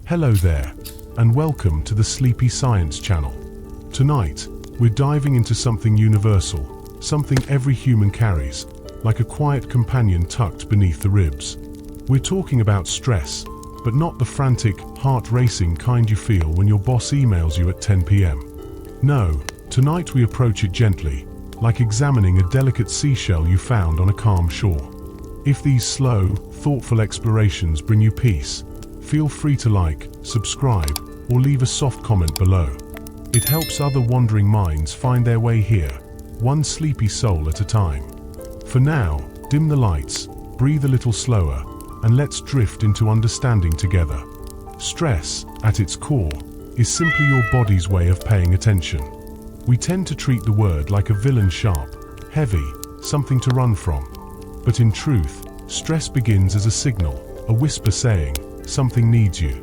Hello there, and welcome to the Sleepy Science channel. Tonight, we're diving into something universal, something every human carries, like a quiet companion tucked beneath the ribs. We're talking about stress, but not the frantic, heart-racing kind you feel when your boss emails you at 10 p.m. No, tonight we approach it gently, like examining a delicate seashell you found on a calm shore. If these slow, thoughtful explorations bring you peace, feel free to like, subscribe, or leave a soft comment below. It helps other wandering minds find their way here, one sleepy soul at a time. For now, dim the lights, breathe a little slower, and let's drift into understanding together. Stress, at its core, is simply your body's way of paying attention. We tend to treat the word like a villain, sharp, heavy, something to run from. But in truth, stress begins as a signal, a whisper saying, something needs you.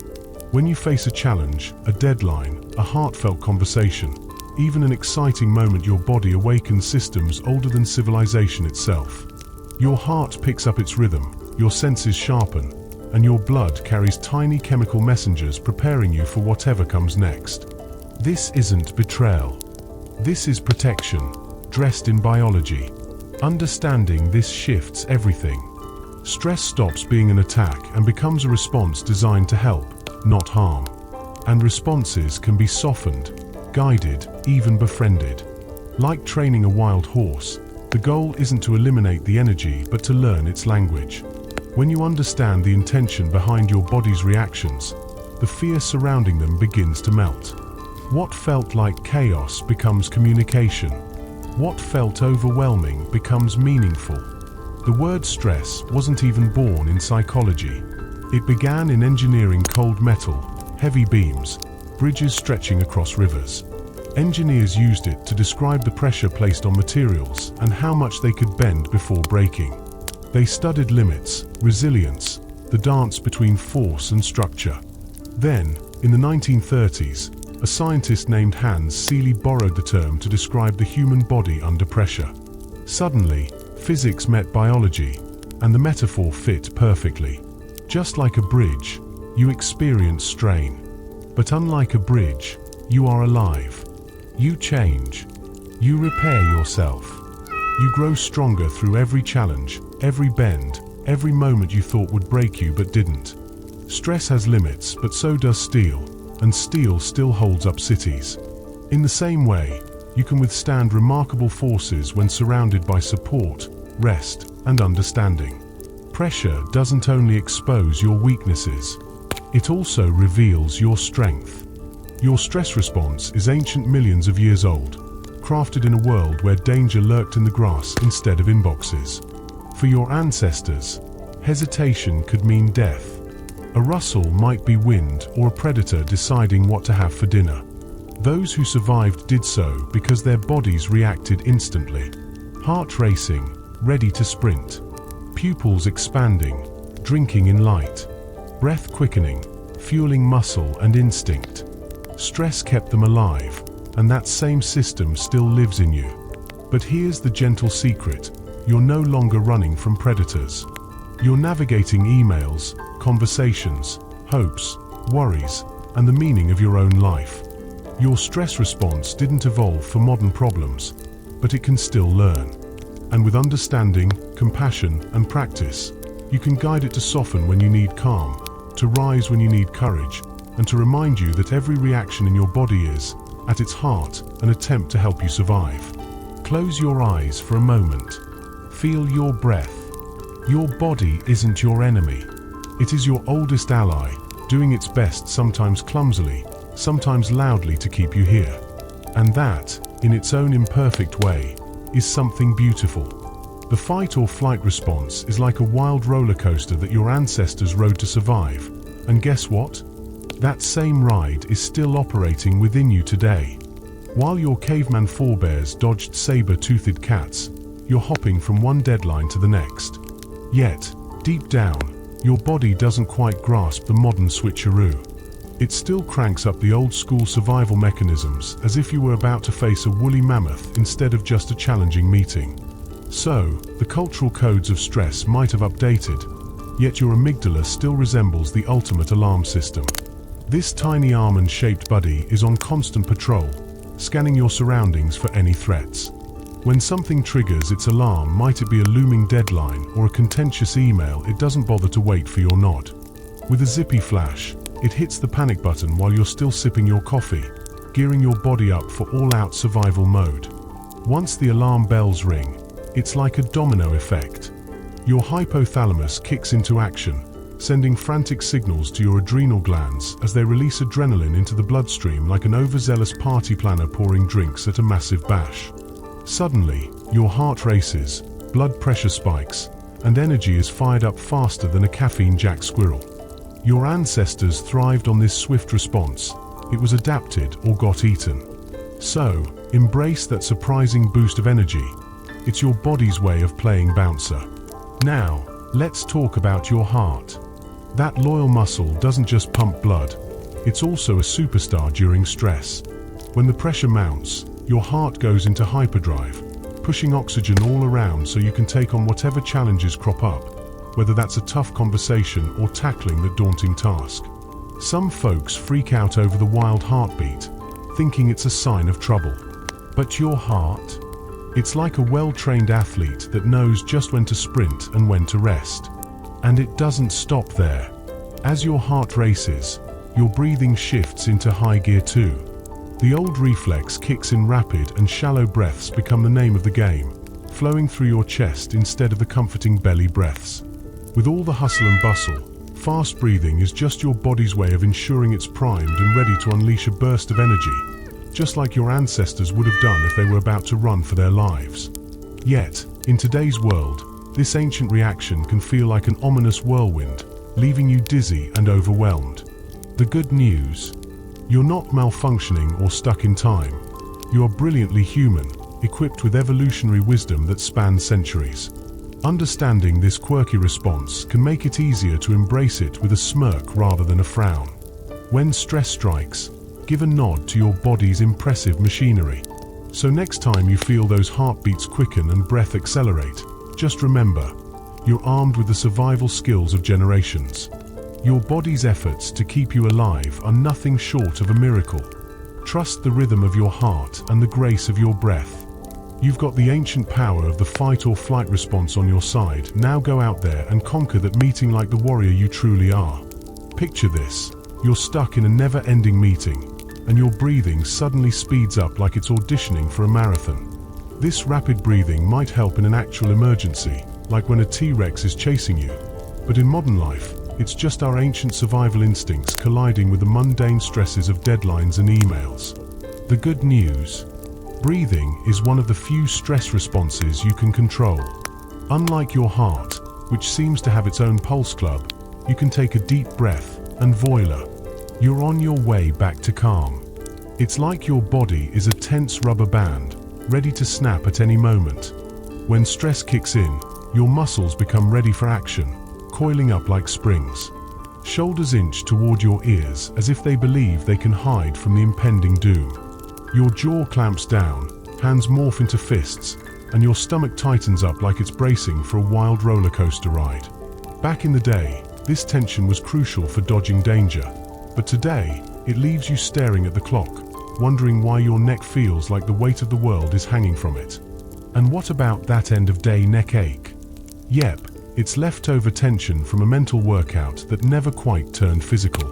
When you face a challenge, a deadline, a heartfelt conversation, even an exciting moment, your body awakens systems older than civilization itself. Your heart picks up its rhythm, your senses sharpen, and your blood carries tiny chemical messengers preparing you for whatever comes next. This isn't betrayal. This is protection, dressed in biology. Understanding this shifts everything. Stress stops being an attack and becomes a response designed to help, not harm. And responses can be softened, guided, even befriended. Like training a wild horse, the goal isn't to eliminate the energy but to learn its language. When you understand the intention behind your body's reactions, the fear surrounding them begins to melt. What felt like chaos becomes communication. What felt overwhelming becomes meaningful. The word stress wasn't even born in psychology. It began in engineering: cold metal, heavy beams, bridges stretching across rivers. Engineers used it to describe the pressure placed on materials and how much they could bend before breaking. They studied limits, resilience, the dance between force and structure. Then, in the 1930s, a scientist named Hans Seeley borrowed the term to describe the human body under pressure. Suddenly, physics met biology, and the metaphor fit perfectly. Just like a bridge, you experience strain. But unlike a bridge, you are alive. You change. You repair yourself. You grow stronger through every challenge, every bend, every moment you thought would break you but didn't. Stress has limits, but so does steel, and steel still holds up cities. In the same way, you can withstand remarkable forces when surrounded by support, rest, and understanding. Pressure doesn't only expose your weaknesses, it also reveals your strength. Your stress response is ancient, millions of years old, crafted in a world where danger lurked in the grass instead of inboxes. For your ancestors, hesitation could mean death. A rustle might be wind or a predator deciding what to have for dinner. Those who survived did so because their bodies reacted instantly. Heart racing, ready to sprint. Pupils expanding, drinking in light. Breath quickening, fueling muscle and instinct. Stress kept them alive, and that same system still lives in you. But here's the gentle secret: you're no longer running from predators. You're navigating emails, conversations, hopes, worries, and the meaning of your own life. Your stress response didn't evolve for modern problems, but it can still learn. And with understanding, compassion, and practice, you can guide it to soften when you need calm, to rise when you need courage, and to remind you that every reaction in your body is, at its heart, an attempt to help you survive. Close your eyes for a moment. Feel your breath. Your body isn't your enemy. It is your oldest ally, doing its best, sometimes clumsily, sometimes loudly, to keep you here. And that, in its own imperfect way, is something beautiful. The fight or flight response is like a wild roller coaster that your ancestors rode to survive. And guess what? That same ride is still operating within you today. While your caveman forebears dodged saber-toothed cats, you're hopping from one deadline to the next. Yet, deep down, your body doesn't quite grasp the modern switcheroo. It still cranks up the old-school survival mechanisms as if you were about to face a woolly mammoth instead of just a challenging meeting. So, the cultural codes of stress might have updated, yet your amygdala still resembles the ultimate alarm system. This tiny almond-shaped buddy is on constant patrol, scanning your surroundings for any threats. When something triggers its alarm, might it be a looming deadline or a contentious email, it doesn't bother to wait for your nod. With a zippy flash, it hits the panic button while you're still sipping your coffee, gearing your body up for all-out survival mode. Once the alarm bells ring, it's like a domino effect. Your hypothalamus kicks into action, sending frantic signals to your adrenal glands as they release adrenaline into the bloodstream like an overzealous party planner pouring drinks at a massive bash. Suddenly, your heart races, blood pressure spikes, and energy is fired up faster than a caffeine-jacked squirrel. Your ancestors thrived on this swift response. It was adapted or got eaten. So, embrace that surprising boost of energy. It's your body's way of playing bouncer. Now, let's talk about your heart. That loyal muscle doesn't just pump blood, it's also a superstar during stress. When the pressure mounts, your heart goes into hyperdrive, pushing oxygen all around so you can take on whatever challenges crop up, whether that's a tough conversation or tackling the daunting task. Some folks freak out over the wild heartbeat, thinking it's a sign of trouble. But your heart? It's like a well-trained athlete that knows just when to sprint and when to rest. And it doesn't stop there. As your heart races, your breathing shifts into high gear too. The old reflex kicks in. Rapid and shallow breaths become the name of the game, flowing through your chest instead of the comforting belly breaths. With all the hustle and bustle, fast breathing is just your body's way of ensuring it's primed and ready to unleash a burst of energy, just like your ancestors would have done if they were about to run for their lives. Yet, in today's world, this ancient reaction can feel like an ominous whirlwind, leaving you dizzy and overwhelmed. The good news: you're not malfunctioning or stuck in time. You are brilliantly human, equipped with evolutionary wisdom that spans centuries. Understanding this quirky response can make it easier to embrace it with a smirk rather than a frown. When stress strikes, give a nod to your body's impressive machinery. So next time you feel those heartbeats quicken and breath accelerate, just remember, you're armed with the survival skills of generations. Your body's efforts to keep you alive are nothing short of a miracle. Trust the rhythm of your heart and the grace of your breath. You've got the ancient power of the fight or flight response on your side. Now go out there and conquer that meeting like the warrior you truly are. Picture this: you're stuck in a never-ending meeting, and your breathing suddenly speeds up like it's auditioning for a marathon. This rapid breathing might help in an actual emergency, like when a T-Rex is chasing you. But in modern life, it's just our ancient survival instincts colliding with the mundane stresses of deadlines and emails. The good news: breathing is one of the few stress responses you can control. Unlike your heart, which seems to have its own pulse club, you can take a deep breath and voila, you're on your way back to calm. It's like your body is a tense rubber band, ready to snap at any moment. When stress kicks in, your muscles become ready for action, coiling up like springs. Shoulders inch toward your ears as if they believe they can hide from the impending doom. Your jaw clamps down, hands morph into fists, and your stomach tightens up like it's bracing for a wild roller coaster ride. Back in the day, this tension was crucial for dodging danger, but today, it leaves you staring at the clock, wondering why your neck feels like the weight of the world is hanging from it. And what about that end-of-day neck ache? Yep, it's leftover tension from a mental workout that never quite turned physical.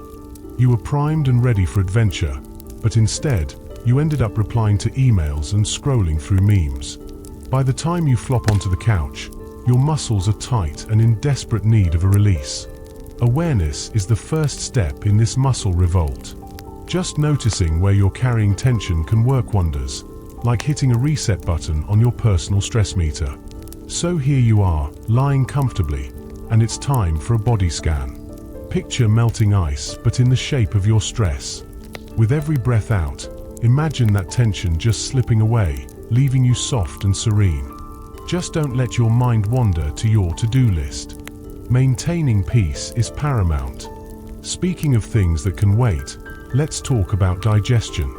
You were primed and ready for adventure, but instead, you ended up replying to emails and scrolling through memes. By the time you flop onto the couch, your muscles are tight and in desperate need of a release. Awareness is the first step in this muscle revolt. Just noticing where you're carrying tension can work wonders, like hitting a reset button on your personal stress meter. So here you are, lying comfortably, and it's time for a body scan. Picture melting ice, but in the shape of your stress. With every breath out, imagine that tension just slipping away, leaving you soft and serene. Just don't let your mind wander to your to-do list. Maintaining peace is paramount. Speaking of things that can wait, let's talk about digestion.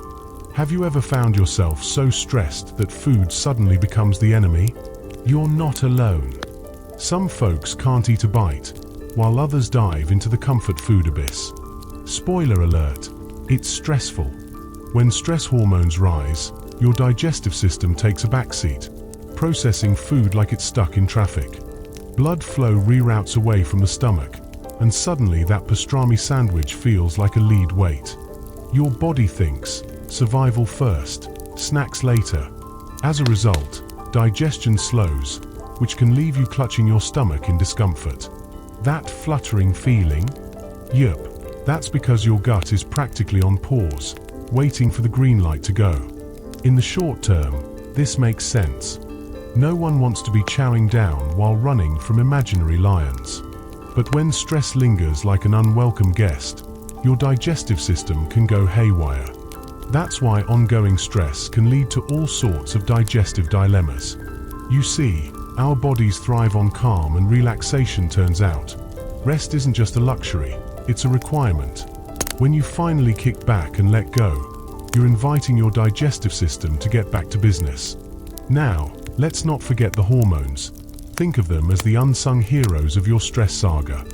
Have you ever found yourself so stressed that food suddenly becomes the enemy? You're not alone. Some folks can't eat a bite, while others dive into the comfort food abyss. Spoiler alert, it's stressful. When stress hormones rise, your digestive system takes a backseat, processing food like it's stuck in traffic. Blood flow reroutes away from the stomach, and suddenly that pastrami sandwich feels like a lead weight. Your body thinks, survival first, snacks later. As a result, digestion slows, which can leave you clutching your stomach in discomfort. That fluttering feeling? Yup, that's because your gut is practically on pause, waiting for the green light to go. In the short term, this makes sense. No one wants to be chowing down while running from imaginary lions. But when stress lingers like an unwelcome guest, your digestive system can go haywire. That's why ongoing stress can lead to all sorts of digestive dilemmas. You see, our bodies thrive on calm and relaxation. Turns out, rest isn't just a luxury, it's a requirement. When you finally kick back and let go, you're inviting your digestive system to get back to business. Now, let's not forget the hormones. Think of them as the unsung heroes of your stress saga.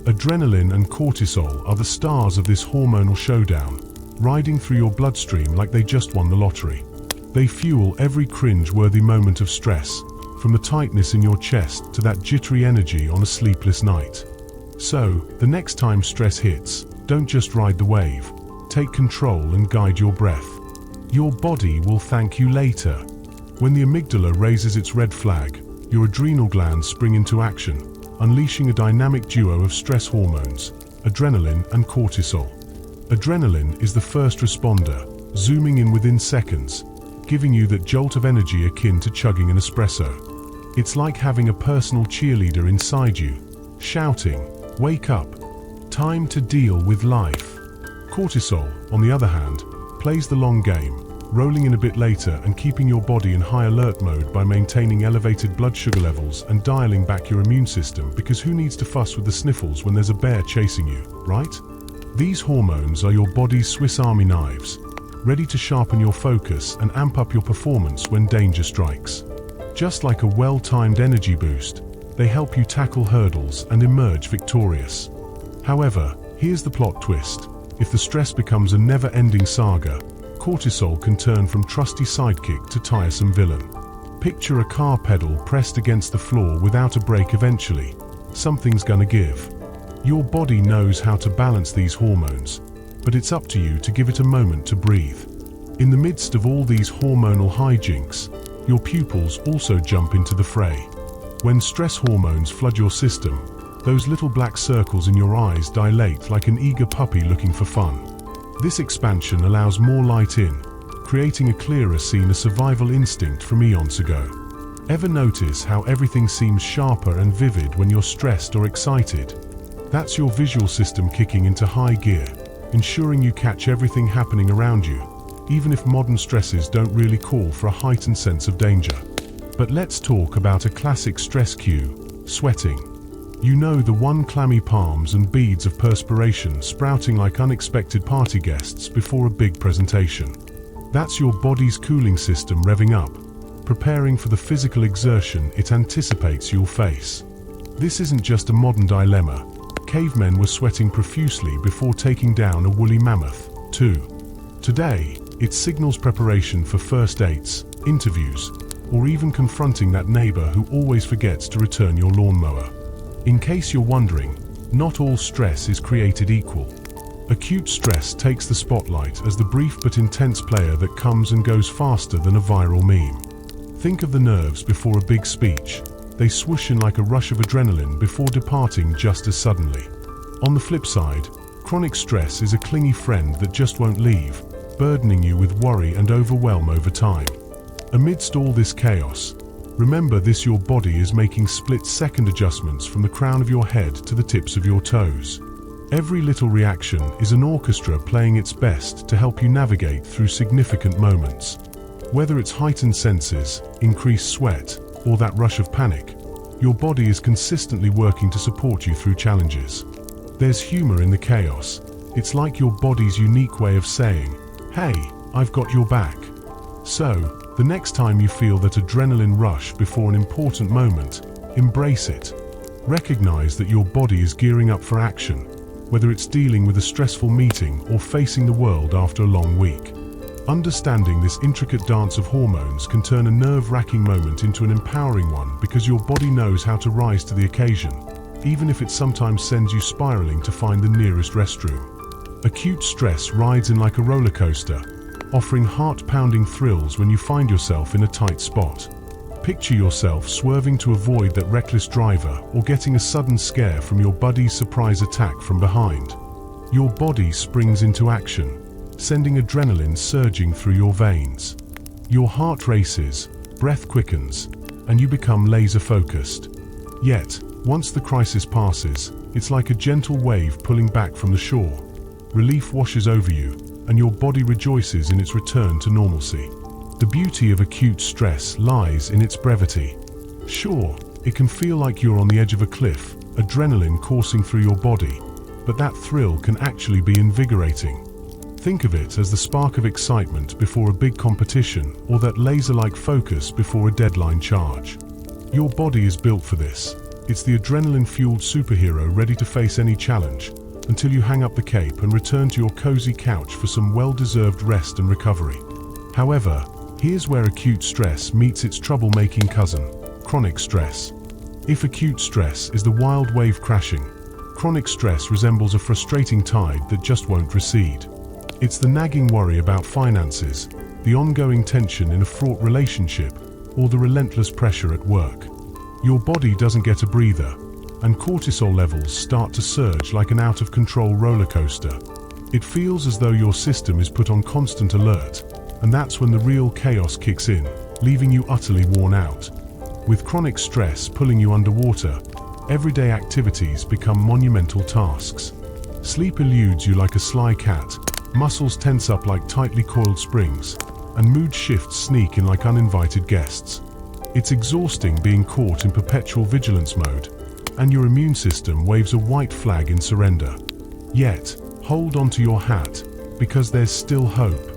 Adrenaline and cortisol are the stars of this hormonal showdown, riding through your bloodstream like they just won the lottery. They fuel every cringe-worthy moment of stress, from the tightness in your chest to that jittery energy on a sleepless night. So, the next time stress hits, don't just ride the wave. Take control and guide your breath. Your body will thank you later. When the amygdala raises its red flag, your adrenal glands spring into action, unleashing a dynamic duo of stress hormones, adrenaline and cortisol. Adrenaline is the first responder, zooming in within seconds, giving you that jolt of energy akin to chugging an espresso. It's like having a personal cheerleader inside you, shouting, "Wake up! Time to deal with life." Cortisol, on the other hand, plays the long game, rolling in a bit later and keeping your body in high alert mode by maintaining elevated blood sugar levels and dialing back your immune system, because who needs to fuss with the sniffles when there's a bear chasing you, right? These hormones are your body's Swiss Army knives, ready to sharpen your focus and amp up your performance when danger strikes. Just like a well-timed energy boost, they help you tackle hurdles and emerge victorious. However, here's the plot twist. If the stress becomes a never-ending saga, cortisol can turn from trusty sidekick to tiresome villain. Picture a car pedal pressed against the floor without a brake. Eventually, something's gonna give. Your body knows how to balance these hormones, but it's up to you to give it a moment to breathe. In the midst of all these hormonal hijinks, your pupils also jump into the fray. When stress hormones flood your system, those little black circles in your eyes dilate like an eager puppy looking for fun. This expansion allows more light in, creating a clearer scene, a survival instinct from eons ago. Ever notice how everything seems sharper and vivid when you're stressed or excited? That's your visual system kicking into high gear, ensuring you catch everything happening around you, even if modern stresses don't really call for a heightened sense of danger. But let's talk about a classic stress cue: sweating. You know, the one, clammy palms and beads of perspiration sprouting like unexpected party guests before a big presentation. That's your body's cooling system revving up, preparing for the physical exertion it anticipates you'll face. This isn't just a modern dilemma. Cavemen were sweating profusely before taking down a woolly mammoth, too. Today, it signals preparation for first dates, interviews, or even confronting that neighbor who always forgets to return your lawnmower. In case you're wondering, not all stress is created equal. Acute stress takes the spotlight as the brief but intense player that comes and goes faster than a viral meme. Think of the nerves before a big speech. They swoosh in like a rush of adrenaline before departing just as suddenly. On the flip side, chronic stress is a clingy friend that just won't leave, burdening you with worry and overwhelm over time. Amidst all this chaos, remember this: your body is making split-second adjustments from the crown of your head to the tips of your toes. Every little reaction is an orchestra playing its best to help you navigate through significant moments. Whether it's heightened senses, increased sweat, or that rush of panic, your body is consistently working to support you through challenges. There's humor in the chaos. It's like your body's unique way of saying, "Hey, I've got your back." So, the next time you feel that adrenaline rush before an important moment, embrace it. Recognize that your body is gearing up for action, whether it's dealing with a stressful meeting or facing the world after a long week. Understanding this intricate dance of hormones can turn a nerve-wracking moment into an empowering one because your body knows how to rise to the occasion, even if it sometimes sends you spiraling to find the nearest restroom. Acute stress rides in like a roller coaster, offering heart-pounding thrills when you find yourself in a tight spot. Picture yourself swerving to avoid that reckless driver or getting a sudden scare from your buddy's surprise attack from behind. Your body springs into action, sending adrenaline surging through your veins. Your heart races, breath quickens, and you become laser-focused. Yet, once the crisis passes, it's like a gentle wave pulling back from the shore. Relief washes over you, and your body rejoices in its return to normalcy. The beauty of acute stress lies in its brevity. Sure, it can feel like you're on the edge of a cliff, adrenaline coursing through your body, but that thrill can actually be invigorating. Think of it as the spark of excitement before a big competition or that laser-like focus before a deadline charge. Your body is built for this. It's the adrenaline-fueled superhero ready to face any challenge, until you hang up the cape and return to your cozy couch for some well-deserved rest and recovery. However, here's where acute stress meets its troublemaking cousin, chronic stress. If acute stress is the wild wave crashing, chronic stress resembles a frustrating tide that just won't recede. It's the nagging worry about finances, the ongoing tension in a fraught relationship, or the relentless pressure at work. Your body doesn't get a breather, and cortisol levels start to surge like an out-of-control roller coaster. It feels as though your system is put on constant alert, and that's when the real chaos kicks in, leaving you utterly worn out. With chronic stress pulling you underwater, everyday activities become monumental tasks. Sleep eludes you like a sly cat, muscles tense up like tightly coiled springs, and mood shifts sneak in like uninvited guests. It's exhausting being caught in perpetual vigilance mode, and your immune system waves a white flag in surrender. Yet, hold onto your hat, because there's still hope.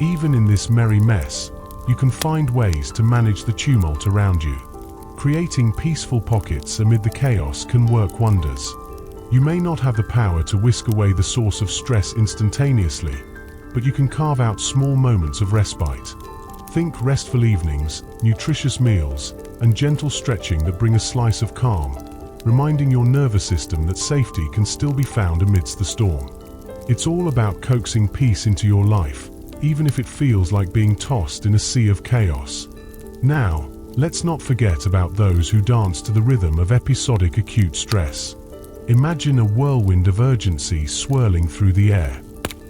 Even in this merry mess, you can find ways to manage the tumult around you. Creating peaceful pockets amid the chaos can work wonders. You may not have the power to whisk away the source of stress instantaneously, but you can carve out small moments of respite. Think restful evenings, nutritious meals, and gentle stretching that bring a slice of calm, reminding your nervous system that safety can still be found amidst the storm. It's all about coaxing peace into your life, even if it feels like being tossed in a sea of chaos. Now, let's not forget about those who dance to the rhythm of episodic acute stress. Imagine a whirlwind of urgency swirling through the air.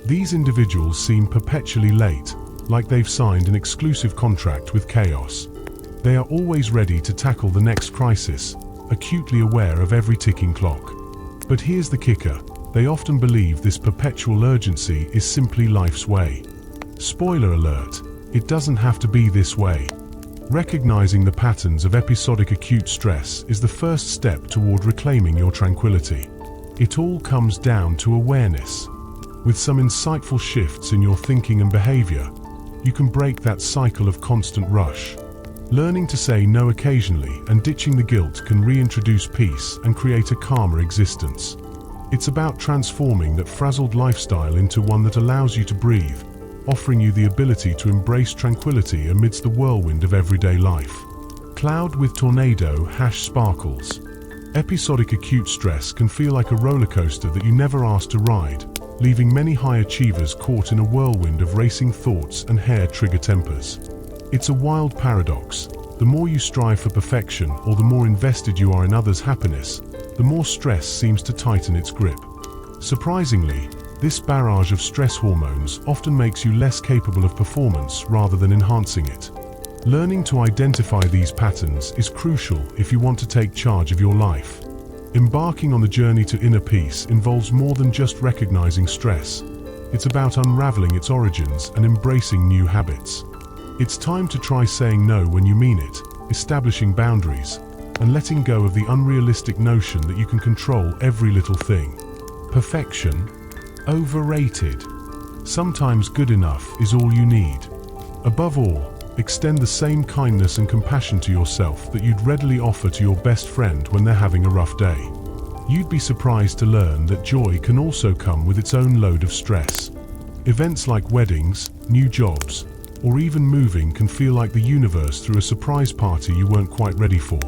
These individuals seem perpetually late, like they've signed an exclusive contract with chaos. They are always ready to tackle the next crisis, acutely aware of every ticking clock. But here's the kicker: they often believe this perpetual urgency is simply life's way. Spoiler alert, it doesn't have to be this way. Recognizing the patterns of episodic acute stress is the first step toward reclaiming your tranquility. It all comes down to awareness. With some insightful shifts in your thinking and behavior, you can break that cycle of constant rush. Learning to say no occasionally and ditching the guilt can reintroduce peace and create a calmer existence. It's about transforming that frazzled lifestyle into one that allows you to breathe, offering you the ability to embrace tranquility amidst the whirlwind of everyday life. Cloud with tornado #sparkles. Episodic acute stress can feel like a roller coaster that you never asked to ride, leaving many high achievers caught in a whirlwind of racing thoughts and hair-trigger tempers. It's a wild paradox. The more you strive for perfection or the more invested you are in others' happiness, the more stress seems to tighten its grip. Surprisingly, this barrage of stress hormones often makes you less capable of performance rather than enhancing it. Learning to identify these patterns is crucial if you want to take charge of your life. Embarking on the journey to inner peace involves more than just recognizing stress. It's about unraveling its origins and embracing new habits. It's time to try saying no when you mean it, establishing boundaries, and letting go of the unrealistic notion that you can control every little thing. Perfection? Overrated. Sometimes good enough is all you need. Above all, extend the same kindness and compassion to yourself that you'd readily offer to your best friend when they're having a rough day. You'd be surprised to learn that joy can also come with its own load of stress. Events like weddings, new jobs, or even moving can feel like the universe threw a surprise party you weren't quite ready for.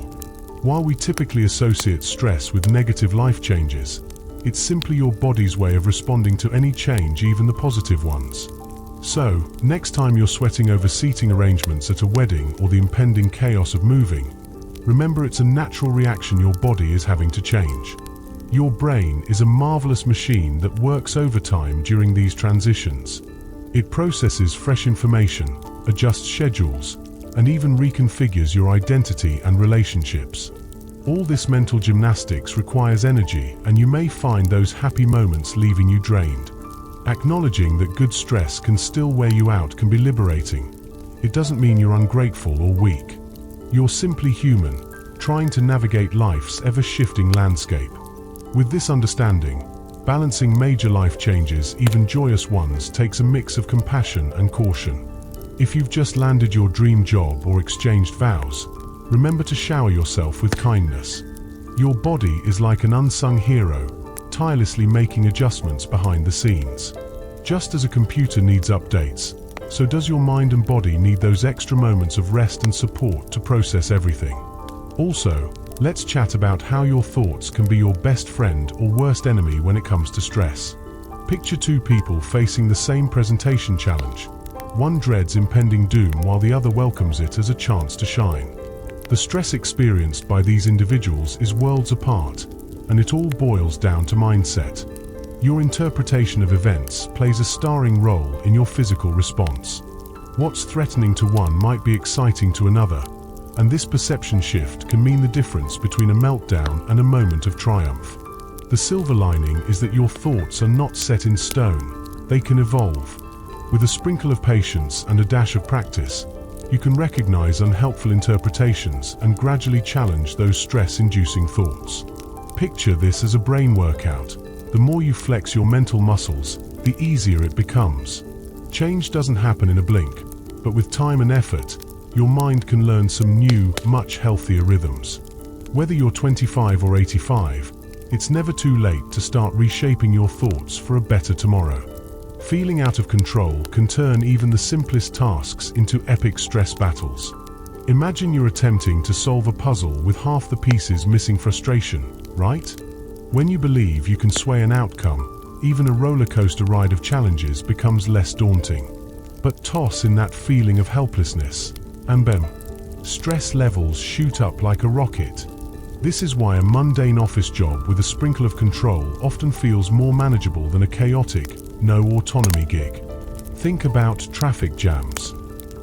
While we typically associate stress with negative life changes, it's simply your body's way of responding to any change, even the positive ones. So, next time you're sweating over seating arrangements at a wedding or the impending chaos of moving, remember it's a natural reaction your body is having to change. Your brain is a marvelous machine that works overtime during these transitions. It processes fresh information, adjusts schedules, and even reconfigures your identity and relationships. All this mental gymnastics requires energy, and you may find those happy moments leaving you drained. Acknowledging that good stress can still wear you out can be liberating. It doesn't mean you're ungrateful or weak. You're simply human, trying to navigate life's ever-shifting landscape. With this understanding, balancing major life changes, even joyous ones, takes a mix of compassion and caution. If you've just landed your dream job or exchanged vows, remember to shower yourself with kindness. Your body is like an unsung hero, tirelessly making adjustments behind the scenes. Just as a computer needs updates, so does your mind and body need those extra moments of rest and support to process everything. Also, let's chat about how your thoughts can be your best friend or worst enemy when it comes to stress. Picture two people facing the same presentation challenge. One dreads impending doom while the other welcomes it as a chance to shine. The stress experienced by these individuals is worlds apart, and it all boils down to mindset. Your interpretation of events plays a starring role in your physical response. What's threatening to one might be exciting to another, and this perception shift can mean the difference between a meltdown and a moment of triumph. The silver lining is that your thoughts are not set in stone. They can evolve. With a sprinkle of patience and a dash of practice, you can recognize unhelpful interpretations and gradually challenge those stress-inducing thoughts. Picture this as a brain workout. The more you flex your mental muscles, the easier it becomes. Change doesn't happen in a blink, but with time and effort, your mind can learn some new, much healthier rhythms. Whether you're 25 or 85, it's never too late to start reshaping your thoughts for a better tomorrow. Feeling out of control can turn even the simplest tasks into epic stress battles. Imagine you're attempting to solve a puzzle with half the pieces missing. Frustration, right? When you believe you can sway an outcome, even a roller coaster ride of challenges becomes less daunting. But toss in that feeling of helplessness, and bam, stress levels shoot up like a rocket. This is why a mundane office job with a sprinkle of control often feels more manageable than a chaotic, no autonomy gig. Think about traffic jams.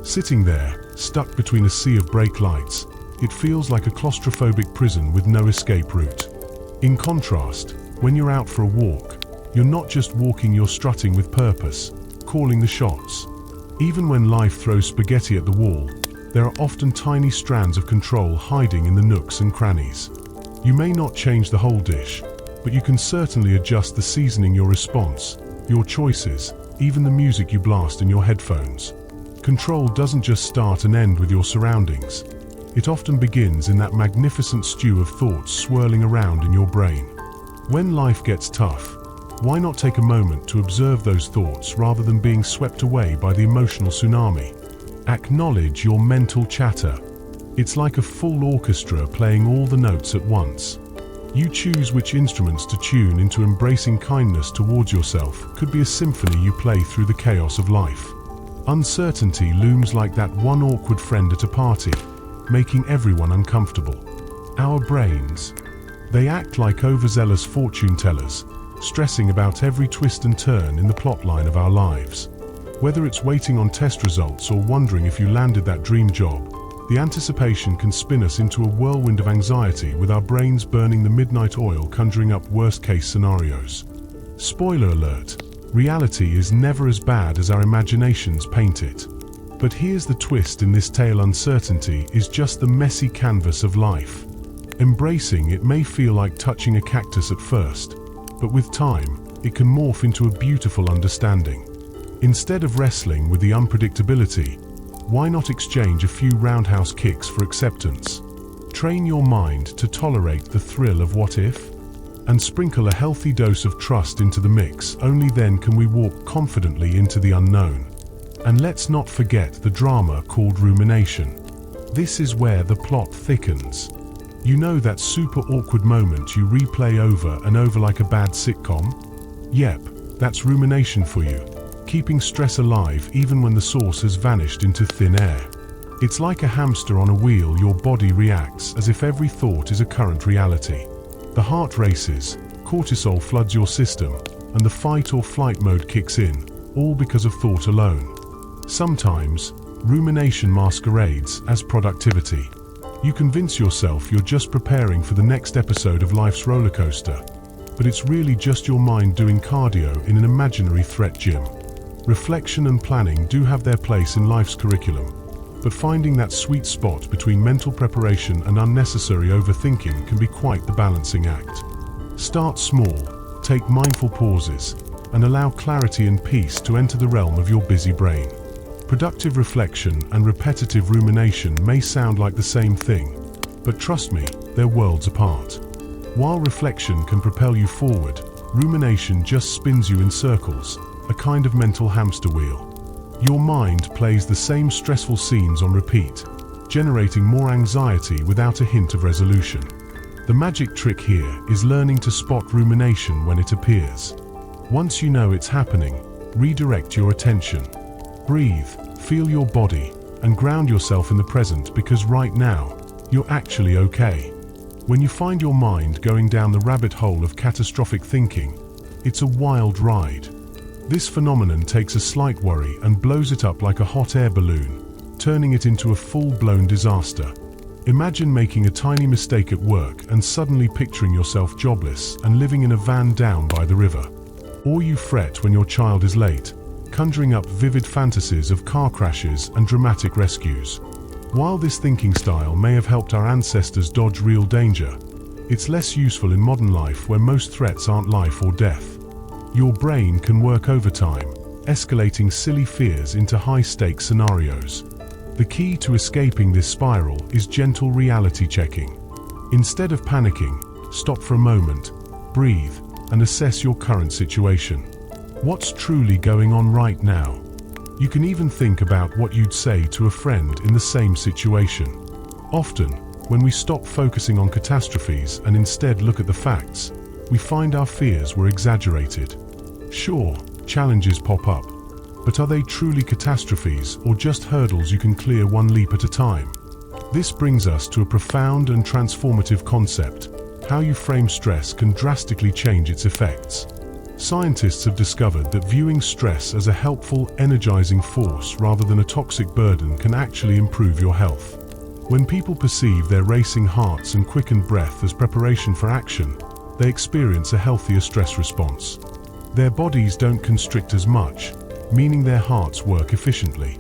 Sitting there, stuck between a sea of brake lights, it feels like a claustrophobic prison with no escape route. In contrast, when you're out for a walk, you're not just walking, you're strutting with purpose, calling the shots. Even when life throws spaghetti at the wall, there are often tiny strands of control hiding in the nooks and crannies. You may not change the whole dish, but you can certainly adjust the seasoning, your response, your choices, even the music you blast in your headphones. Control doesn't just start and end with your surroundings. It often begins in that magnificent stew of thoughts swirling around in your brain. When life gets tough, why not take a moment to observe those thoughts rather than being swept away by the emotional tsunami? Acknowledge your mental chatter. It's like a full orchestra playing all the notes at once. You choose which instruments to tune into. Embracing kindness towards yourself could be a symphony you play through the chaos of life. Uncertainty looms like that one awkward friend at a party, making everyone uncomfortable. Our brains, they act like overzealous fortune tellers, stressing about every twist and turn in the plotline of our lives. Whether it's waiting on test results or wondering if you landed that dream job, the anticipation can spin us into a whirlwind of anxiety, with our brains burning the midnight oil, conjuring up worst-case scenarios. Spoiler alert, reality is never as bad as our imaginations paint it. But here's the twist in this tale: uncertainty is just the messy canvas of life. Embracing it may feel like touching a cactus at first, but with time, it can morph into a beautiful understanding. Instead of wrestling with the unpredictability, why not exchange a few roundhouse kicks for acceptance? Train your mind to tolerate the thrill of what if. and sprinkle a healthy dose of trust into the mix. Only then can we walk confidently into the unknown. And let's not forget the drama called rumination. This is where the plot thickens. You know that super awkward moment you replay over and over like a bad sitcom? Yep, that's rumination for you, keeping stress alive even when the source has vanished into thin air. It's like a hamster on a wheel. Your body reacts as if every thought is a current reality. The heart races, cortisol floods your system, and the fight or flight mode kicks in, all because of thought alone. Sometimes, rumination masquerades as productivity. You convince yourself you're just preparing for the next episode of life's roller coaster, but it's really just your mind doing cardio in an imaginary threat gym. Reflection and planning do have their place in life's curriculum, but finding that sweet spot between mental preparation and unnecessary overthinking can be quite the balancing act. Start small, take mindful pauses, and allow clarity and peace to enter the realm of your busy brain. Productive reflection and repetitive rumination may sound like the same thing, but trust me, they're worlds apart. While reflection can propel you forward, rumination just spins you in circles, a kind of mental hamster wheel. Your mind plays the same stressful scenes on repeat, generating more anxiety without a hint of resolution. The magic trick here is learning to spot rumination when it appears. Once you know it's happening, redirect your attention. Breathe, feel your body, and ground yourself in the present, because right now, you're actually okay. When you find your mind going down the rabbit hole of catastrophic thinking, it's a wild ride. This phenomenon takes a slight worry and blows it up like a hot air balloon, turning it into a full-blown disaster. Imagine making a tiny mistake at work and suddenly picturing yourself jobless and living in a van down by the river. Or you fret when your child is late, conjuring up vivid fantasies of car crashes and dramatic rescues. While this thinking style may have helped our ancestors dodge real danger, it's less useful in modern life where most threats aren't life or death. Your brain can work overtime, escalating silly fears into high-stakes scenarios. The key to escaping this spiral is gentle reality checking. Instead of panicking, stop for a moment, breathe, and assess your current situation. What's truly going on right now? You can even think about what you'd say to a friend in the same situation. Often, when we stop focusing on catastrophes and instead look at the facts, we find our fears were exaggerated. Sure, challenges pop up, but are they truly catastrophes or just hurdles you can clear one leap at a time? This brings us to a profound and transformative concept: how you frame stress can drastically change its effects. Scientists have discovered that viewing stress as a helpful, energizing force rather than a toxic burden can actually improve your health. When people perceive their racing hearts and quickened breath as preparation for action, they experience a healthier stress response. Their bodies don't constrict as much, meaning their hearts work efficiently.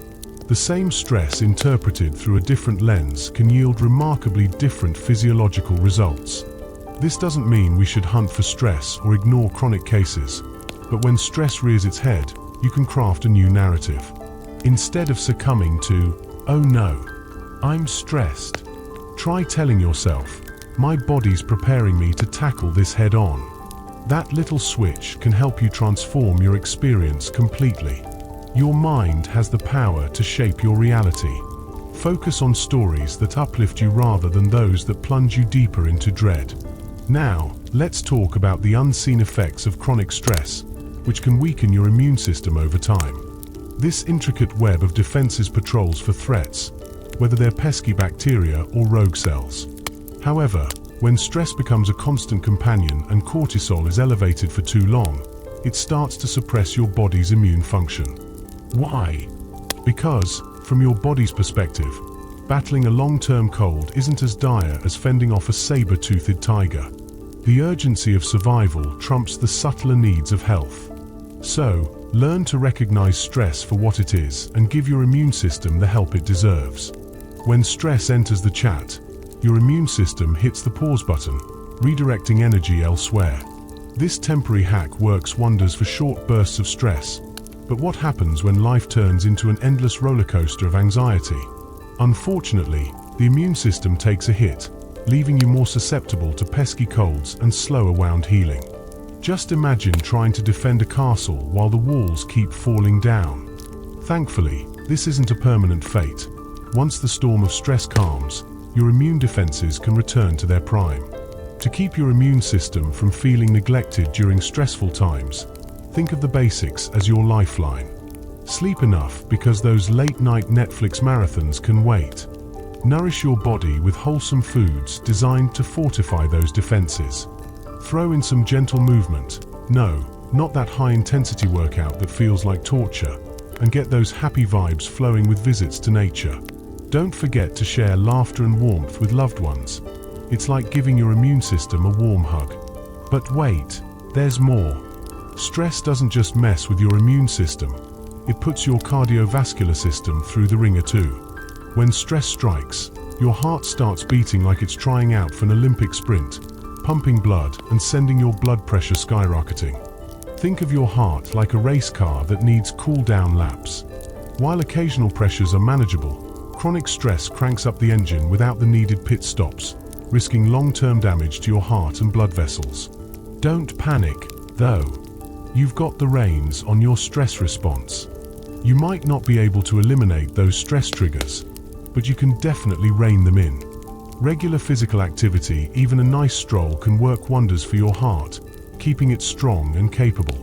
The same stress interpreted through a different lens can yield remarkably different physiological results. This doesn't mean we should hunt for stress or ignore chronic cases, but when stress rears its head, you can craft a new narrative. Instead of succumbing to, "Oh no, I'm stressed," try telling yourself, "My body's preparing me to tackle this head on." That little switch can help you transform your experience completely. Your mind has the power to shape your reality. Focus on stories that uplift you rather than those that plunge you deeper into dread. Now, let's talk about the unseen effects of chronic stress, which can weaken your immune system over time. This intricate web of defenses patrols for threats, whether they're pesky bacteria or rogue cells. However, when stress becomes a constant companion and cortisol is elevated for too long, it starts to suppress your body's immune function. Why? Because, from your body's perspective, battling a long-term cold isn't as dire as fending off a saber-toothed tiger. The urgency of survival trumps the subtler needs of health. So, learn to recognize stress for what it is and give your immune system the help it deserves. When stress enters the chat, your immune system hits the pause button, redirecting energy elsewhere. This temporary hack works wonders for short bursts of stress. But what happens when life turns into an endless roller coaster of anxiety? Unfortunately, the immune system takes a hit, leaving you more susceptible to pesky colds and slower wound healing. Just imagine trying to defend a castle while the walls keep falling down. Thankfully, this isn't a permanent fate. Once the storm of stress calms, your immune defenses can return to their prime. To keep your immune system from feeling neglected during stressful times, think of the basics as your lifeline. Sleep enough because those late-night Netflix marathons can wait. Nourish your body with wholesome foods designed to fortify those defenses. Throw in some gentle movement. No, not that high-intensity workout that feels like torture. And get those happy vibes flowing with visits to nature. Don't forget to share laughter and warmth with loved ones. It's like giving your immune system a warm hug. But wait, there's more. Stress doesn't just mess with your immune system. It puts your cardiovascular system through the ringer too. When stress strikes, your heart starts beating like it's trying out for an Olympic sprint, pumping blood and sending your blood pressure skyrocketing. Think of your heart like a race car that needs cool-down laps. While occasional pressures are manageable, chronic stress cranks up the engine without the needed pit stops, risking long-term damage to your heart and blood vessels. Don't panic, though. You've got the reins on your stress response. You might not be able to eliminate those stress triggers, but you can definitely rein them in. Regular physical activity, even a nice stroll, can work wonders for your heart, keeping it strong and capable.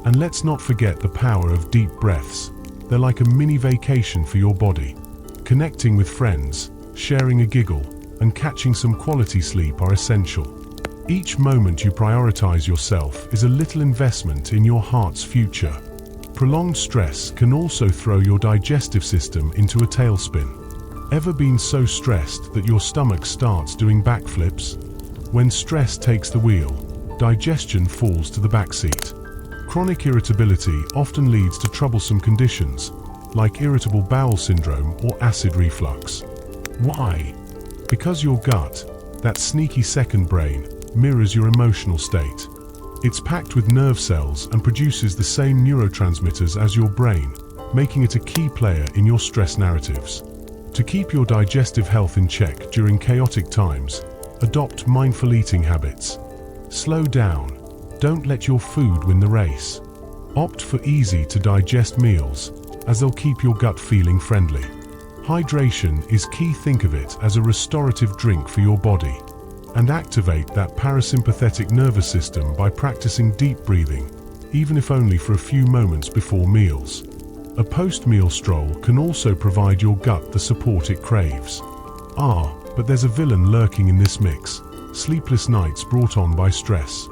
And let's not forget the power of deep breaths. They're like a mini vacation for your body. Connecting with friends, sharing a giggle, and catching some quality sleep are essential. Each moment you prioritize yourself is a little investment in your heart's future. Prolonged stress can also throw your digestive system into a tailspin. Ever been so stressed that your stomach starts doing backflips? When stress takes the wheel, digestion falls to the backseat. Chronic irritability often leads to troublesome conditions, like irritable bowel syndrome or acid reflux. Why? Because your gut, that sneaky second brain, mirrors your emotional state. It's packed with nerve cells and produces the same neurotransmitters as your brain, making it a key player in your stress narratives. To keep your digestive health in check during chaotic times, adopt mindful eating habits. Slow down. Don't let your food win the race. Opt for easy-to-digest meals, as they'll keep your gut feeling friendly. Hydration is key. Think of it as a restorative drink for your body. And activate that parasympathetic nervous system by practicing deep breathing, even if only for a few moments before meals. A post-meal stroll can also provide your gut the support it craves. But there's a villain lurking in this mix: sleepless nights brought on by stress.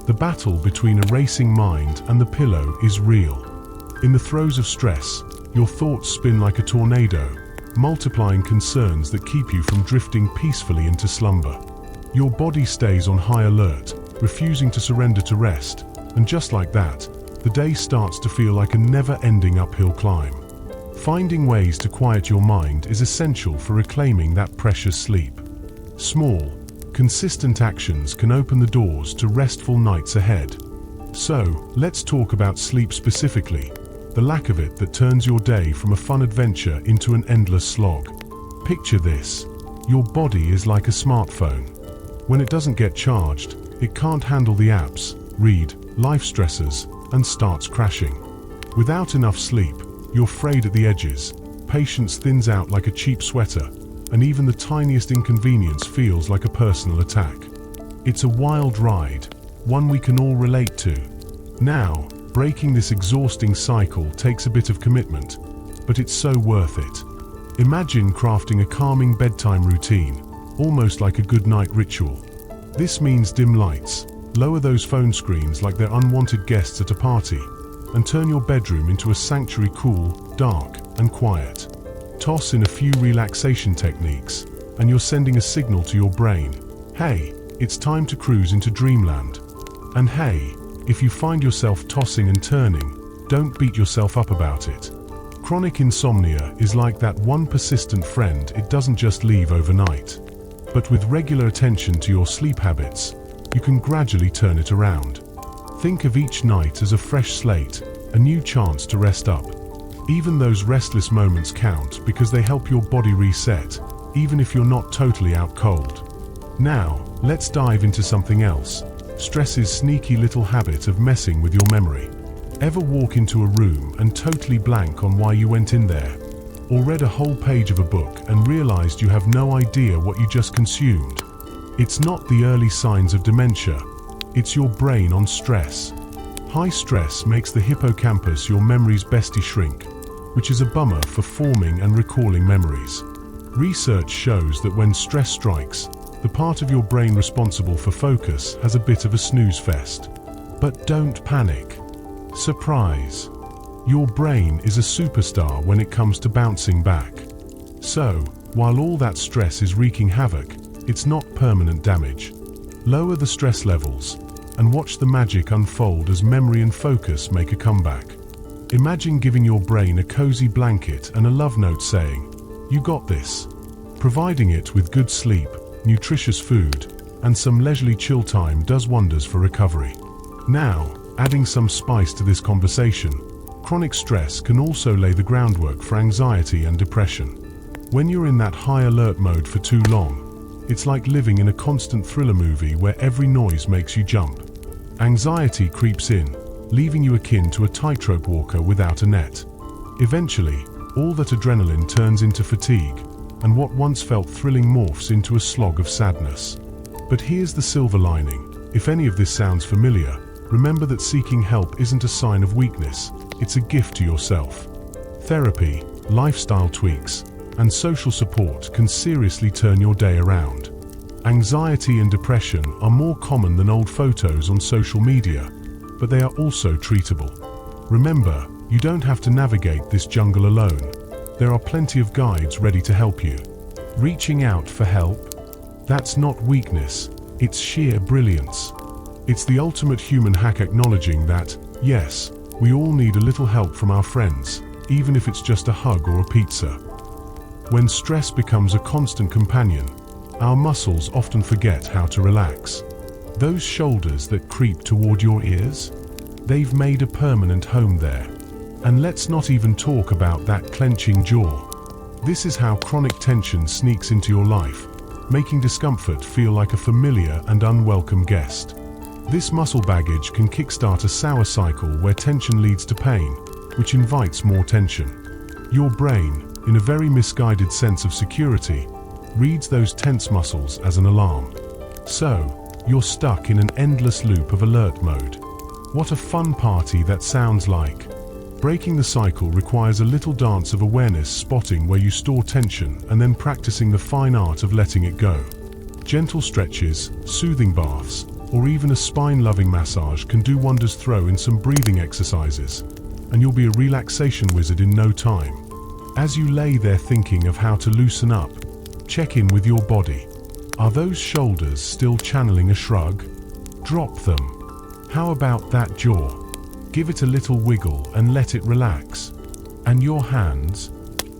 The battle between a racing mind and the pillow is real. In the throes of stress, your thoughts spin like a tornado, multiplying concerns that keep you from drifting peacefully into slumber. Your body stays on high alert, refusing to surrender to rest, and just like that, the day starts to feel like a never-ending uphill climb. Finding ways to quiet your mind is essential for reclaiming that precious sleep. Small, consistent actions can open the doors to restful nights ahead. So, let's talk about sleep specifically, the lack of it that turns your day from a fun adventure into an endless slog. Picture this: your body is like a smartphone. When it doesn't get charged, it can't handle the apps, read, life stressors, and starts crashing. Without enough sleep, you're frayed at the edges, patience thins out like a cheap sweater, and even the tiniest inconvenience feels like a personal attack. It's a wild ride, one we can all relate to. Now, breaking this exhausting cycle takes a bit of commitment, but it's so worth it. Imagine crafting a calming bedtime routine, almost like a good-night ritual. This means dim lights, lower those phone screens like they're unwanted guests at a party, and turn your bedroom into a sanctuary, cool, dark, and quiet. Toss in a few relaxation techniques, and you're sending a signal to your brain: hey, it's time to cruise into dreamland. And hey, if you find yourself tossing and turning, don't beat yourself up about it. Chronic insomnia is like that one persistent friend. It doesn't just leave overnight. But with regular attention to your sleep habits, you can gradually turn it around. Think of each night as a fresh slate, a new chance to rest up. Even those restless moments count because they help your body reset, even if you're not totally out cold. Now, let's dive into something else. Stress's sneaky little habit of messing with your memory. Ever walk into a room and totally blank on why you went in there? Or read a whole page of a book and realized you have no idea what you just consumed? It's not the early signs of dementia. It's your brain on stress. High stress makes the hippocampus your memory's bestie shrink, which is a bummer for forming and recalling memories. Research shows that when stress strikes, the part of your brain responsible for focus has a bit of a snooze fest. But don't panic. Surprise! Your brain is a superstar when it comes to bouncing back. So, while all that stress is wreaking havoc, it's not permanent damage. Lower the stress levels and watch the magic unfold as memory and focus make a comeback. Imagine giving your brain a cozy blanket and a love note saying, "You got this." Providing it with good sleep, nutritious food, and some leisurely chill time does wonders for recovery. Now, adding some spice to this conversation, chronic stress can also lay the groundwork for anxiety and depression. When you're in that high alert mode for too long, it's like living in a constant thriller movie where every noise makes you jump. Anxiety creeps in, leaving you akin to a tightrope walker without a net. Eventually, all that adrenaline turns into fatigue, and what once felt thrilling morphs into a slog of sadness. But here's the silver lining. If any of this sounds familiar, remember that seeking help isn't a sign of weakness, it's a gift to yourself. Therapy, lifestyle tweaks, and social support can seriously turn your day around. Anxiety and depression are more common than old photos on social media, but they are also treatable. Remember, you don't have to navigate this jungle alone. There are plenty of guides ready to help you. Reaching out for help? That's not weakness, it's sheer brilliance. It's the ultimate human hack acknowledging that, yes, we all need a little help from our friends, even if it's just a hug or a pizza. When stress becomes a constant companion, our muscles often forget how to relax. Those shoulders that creep toward your ears? They've made a permanent home there. And let's not even talk about that clenching jaw. This is how chronic tension sneaks into your life, making discomfort feel like a familiar and unwelcome guest. This muscle baggage can kickstart a sour cycle where tension leads to pain, which invites more tension. Your brain, in a very misguided sense of security, reads those tense muscles as an alarm. So, you're stuck in an endless loop of alert mode. What a fun party that sounds like. Breaking the cycle requires a little dance of awareness, spotting where you store tension and then practicing the fine art of letting it go. Gentle stretches, soothing baths, or even a spine-loving massage can do wonders. Throw in some breathing exercises, and you'll be a relaxation wizard in no time. As you lay there thinking of how to loosen up, check in with your body. Are those shoulders still channeling a shrug? Drop them. How about that jaw? Give it a little wiggle and let it relax. And your hands?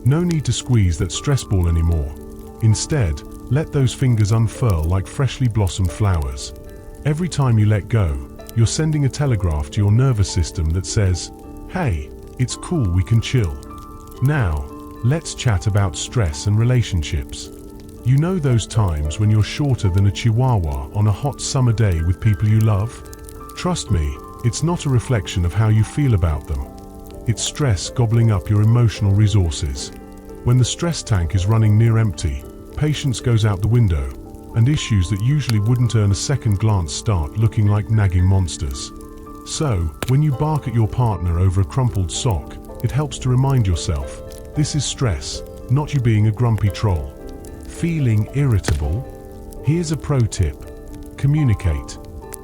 No need to squeeze that stress ball anymore. Instead, let those fingers unfurl like freshly blossomed flowers. Every time you let go, you're sending a telegraph to your nervous system that says, "Hey, it's cool, we can chill." Now, let's chat about stress and relationships. You know those times when you're shorter than a chihuahua on a hot summer day with people you love? Trust me, it's not a reflection of how you feel about them. It's stress gobbling up your emotional resources. When the stress tank is running near empty, patience goes out the window, and issues that usually wouldn't earn a second glance start looking like nagging monsters. So, when you bark at your partner over a crumpled sock, it helps to remind yourself, this is stress, not you being a grumpy troll. Feeling irritable? Here's a pro tip. Communicate.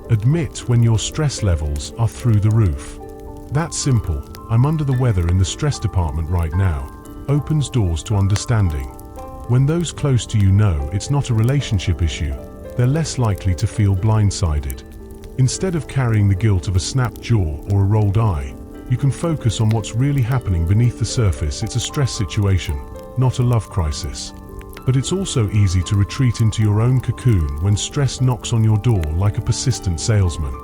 Admit when your stress levels are through the roof. That's simple. "I'm under the weather in the stress department right now," opens doors to understanding. When those close to you know it's not a relationship issue, they're less likely to feel blindsided. Instead of carrying the guilt of a snapped jaw or a rolled eye, you can focus on what's really happening beneath the surface. It's a stress situation, not a love crisis. But it's also easy to retreat into your own cocoon when stress knocks on your door like a persistent salesman.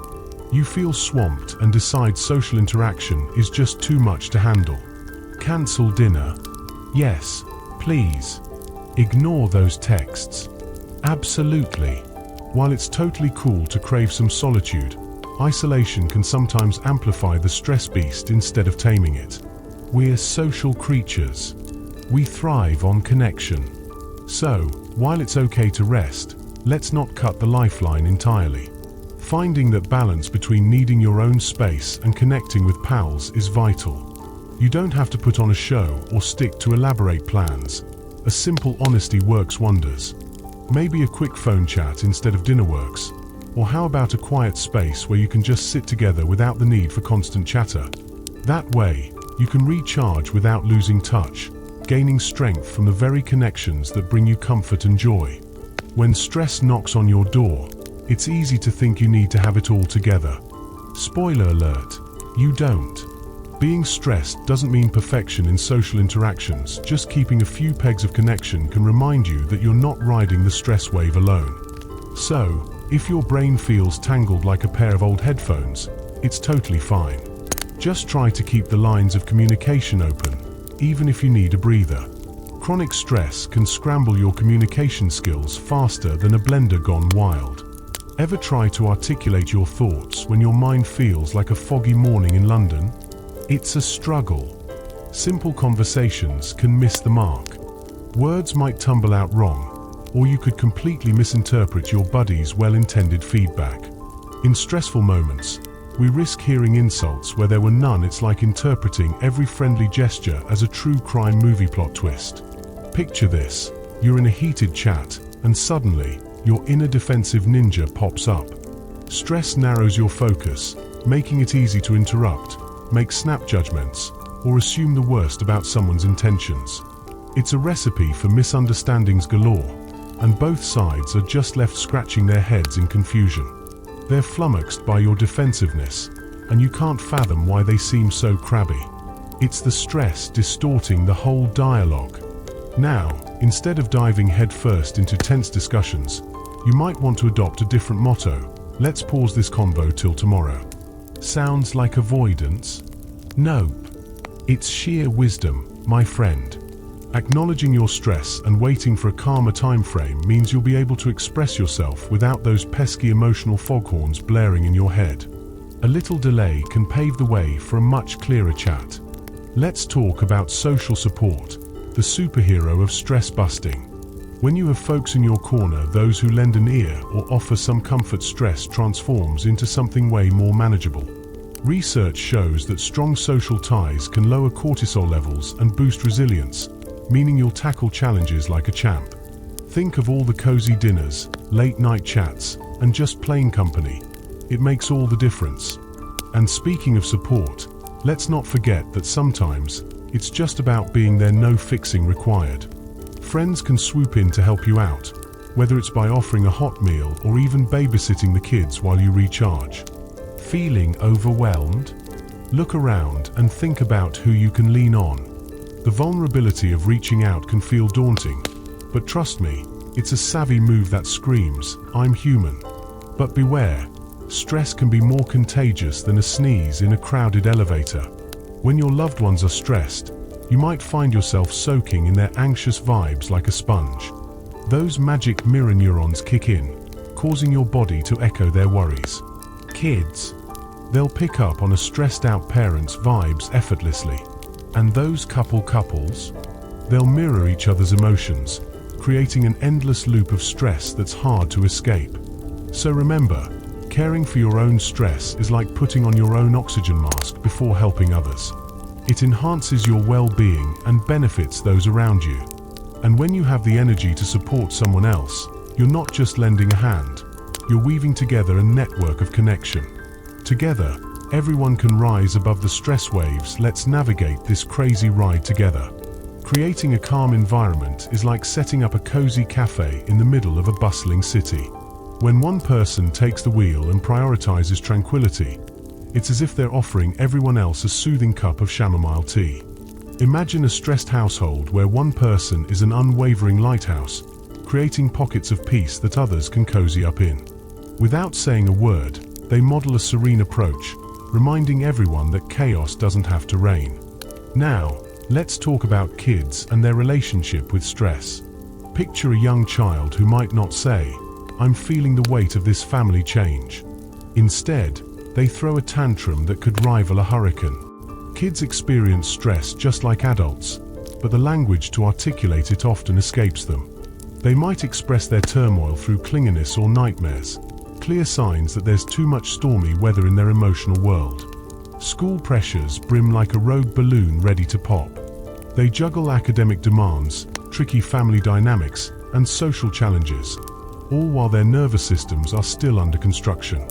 You feel swamped and decide social interaction is just too much to handle. Cancel dinner? Yes, please. Ignore those texts. Absolutely. While it's totally cool to crave some solitude, isolation can sometimes amplify the stress beast instead of taming it. We're social creatures. We thrive on connection. So, while it's okay to rest, let's not cut the lifeline entirely. Finding that balance between needing your own space and connecting with pals is vital. You don't have to put on a show or stick to elaborate plans. A simple honesty works wonders. Maybe a quick phone chat instead of dinner works. Or how about a quiet space where you can just sit together without the need for constant chatter? That way, you can recharge without losing touch, gaining strength from the very connections that bring you comfort and joy. When stress knocks on your door, it's easy to think you need to have it all together. Spoiler alert, you don't. Being stressed doesn't mean perfection in social interactions. Just keeping a few pegs of connection can remind you that you're not riding the stress wave alone. So, if your brain feels tangled like a pair of old headphones, it's totally fine. Just try to keep the lines of communication open, even if you need a breather. Chronic stress can scramble your communication skills faster than a blender gone wild. Ever try to articulate your thoughts when your mind feels like a foggy morning in London? It's a struggle. Simple conversations can miss the mark. Words might tumble out wrong, or you could completely misinterpret your buddy's well-intended feedback. In stressful moments, we risk hearing insults where there were none. It's like interpreting every friendly gesture as a true crime movie plot twist. Picture this: you're in a heated chat, and suddenly, your inner defensive ninja pops up. Stress narrows your focus, making it easy to interrupt, make snap judgments, or assume the worst about someone's intentions. It's a recipe for misunderstandings galore, and both sides are just left scratching their heads in confusion. They're flummoxed by your defensiveness, and you can't fathom why they seem so crabby. It's the stress distorting the whole dialogue. Now, instead of diving headfirst into tense discussions, you might want to adopt a different motto: let's pause this convo till tomorrow. Sounds like avoidance? Nope. It's sheer wisdom, my friend. Acknowledging your stress and waiting for a calmer time frame means you'll be able to express yourself without those pesky emotional foghorns blaring in your head. A little delay can pave the way for a much clearer chat. Let's talk about social support, the superhero of stress busting. When you have folks in your corner, those who lend an ear or offer some comfort, stress transforms into something way more manageable. Research shows that strong social ties can lower cortisol levels and boost resilience, meaning you'll tackle challenges like a champ. Think of all the cozy dinners, late-night chats, and just plain company. It makes all the difference. And speaking of support, let's not forget that sometimes it's just about being there, no fixing required. Friends can swoop in to help you out, whether it's by offering a hot meal or even babysitting the kids while you recharge. Feeling overwhelmed? Look around and think about who you can lean on. The vulnerability of reaching out can feel daunting, but trust me, it's a savvy move that screams, "I'm human." But beware, stress can be more contagious than a sneeze in a crowded elevator. When your loved ones are stressed, you might find yourself soaking in their anxious vibes like a sponge. Those magic mirror neurons kick in, causing your body to echo their worries. Kids, they'll pick up on a stressed-out parent's vibes effortlessly. And those couples, they'll mirror each other's emotions, creating an endless loop of stress that's hard to escape. So remember, caring for your own stress is like putting on your own oxygen mask before helping others. It enhances your well-being and benefits those around you. And when you have the energy to support someone else, you're not just lending a hand, you're weaving together a network of connection. Together, everyone can rise above the stress waves. Let's navigate this crazy ride together. Creating a calm environment is like setting up a cozy cafe in the middle of a bustling city. When one person takes the wheel and prioritizes tranquility, it's as if they're offering everyone else a soothing cup of chamomile tea. Imagine a stressed household where one person is an unwavering lighthouse, creating pockets of peace that others can cozy up in. Without saying a word, they model a serene approach, reminding everyone that chaos doesn't have to reign. Now, let's talk about kids and their relationship with stress. Picture a young child who might not say, "I'm feeling the weight of this family change." Instead, they throw a tantrum that could rival a hurricane. Kids experience stress just like adults, but the language to articulate it often escapes them. They might express their turmoil through clinginess or nightmares, clear signs that there's too much stormy weather in their emotional world. School pressures brim like a rogue balloon ready to pop. They juggle academic demands, tricky family dynamics, and social challenges, all while their nervous systems are still under construction.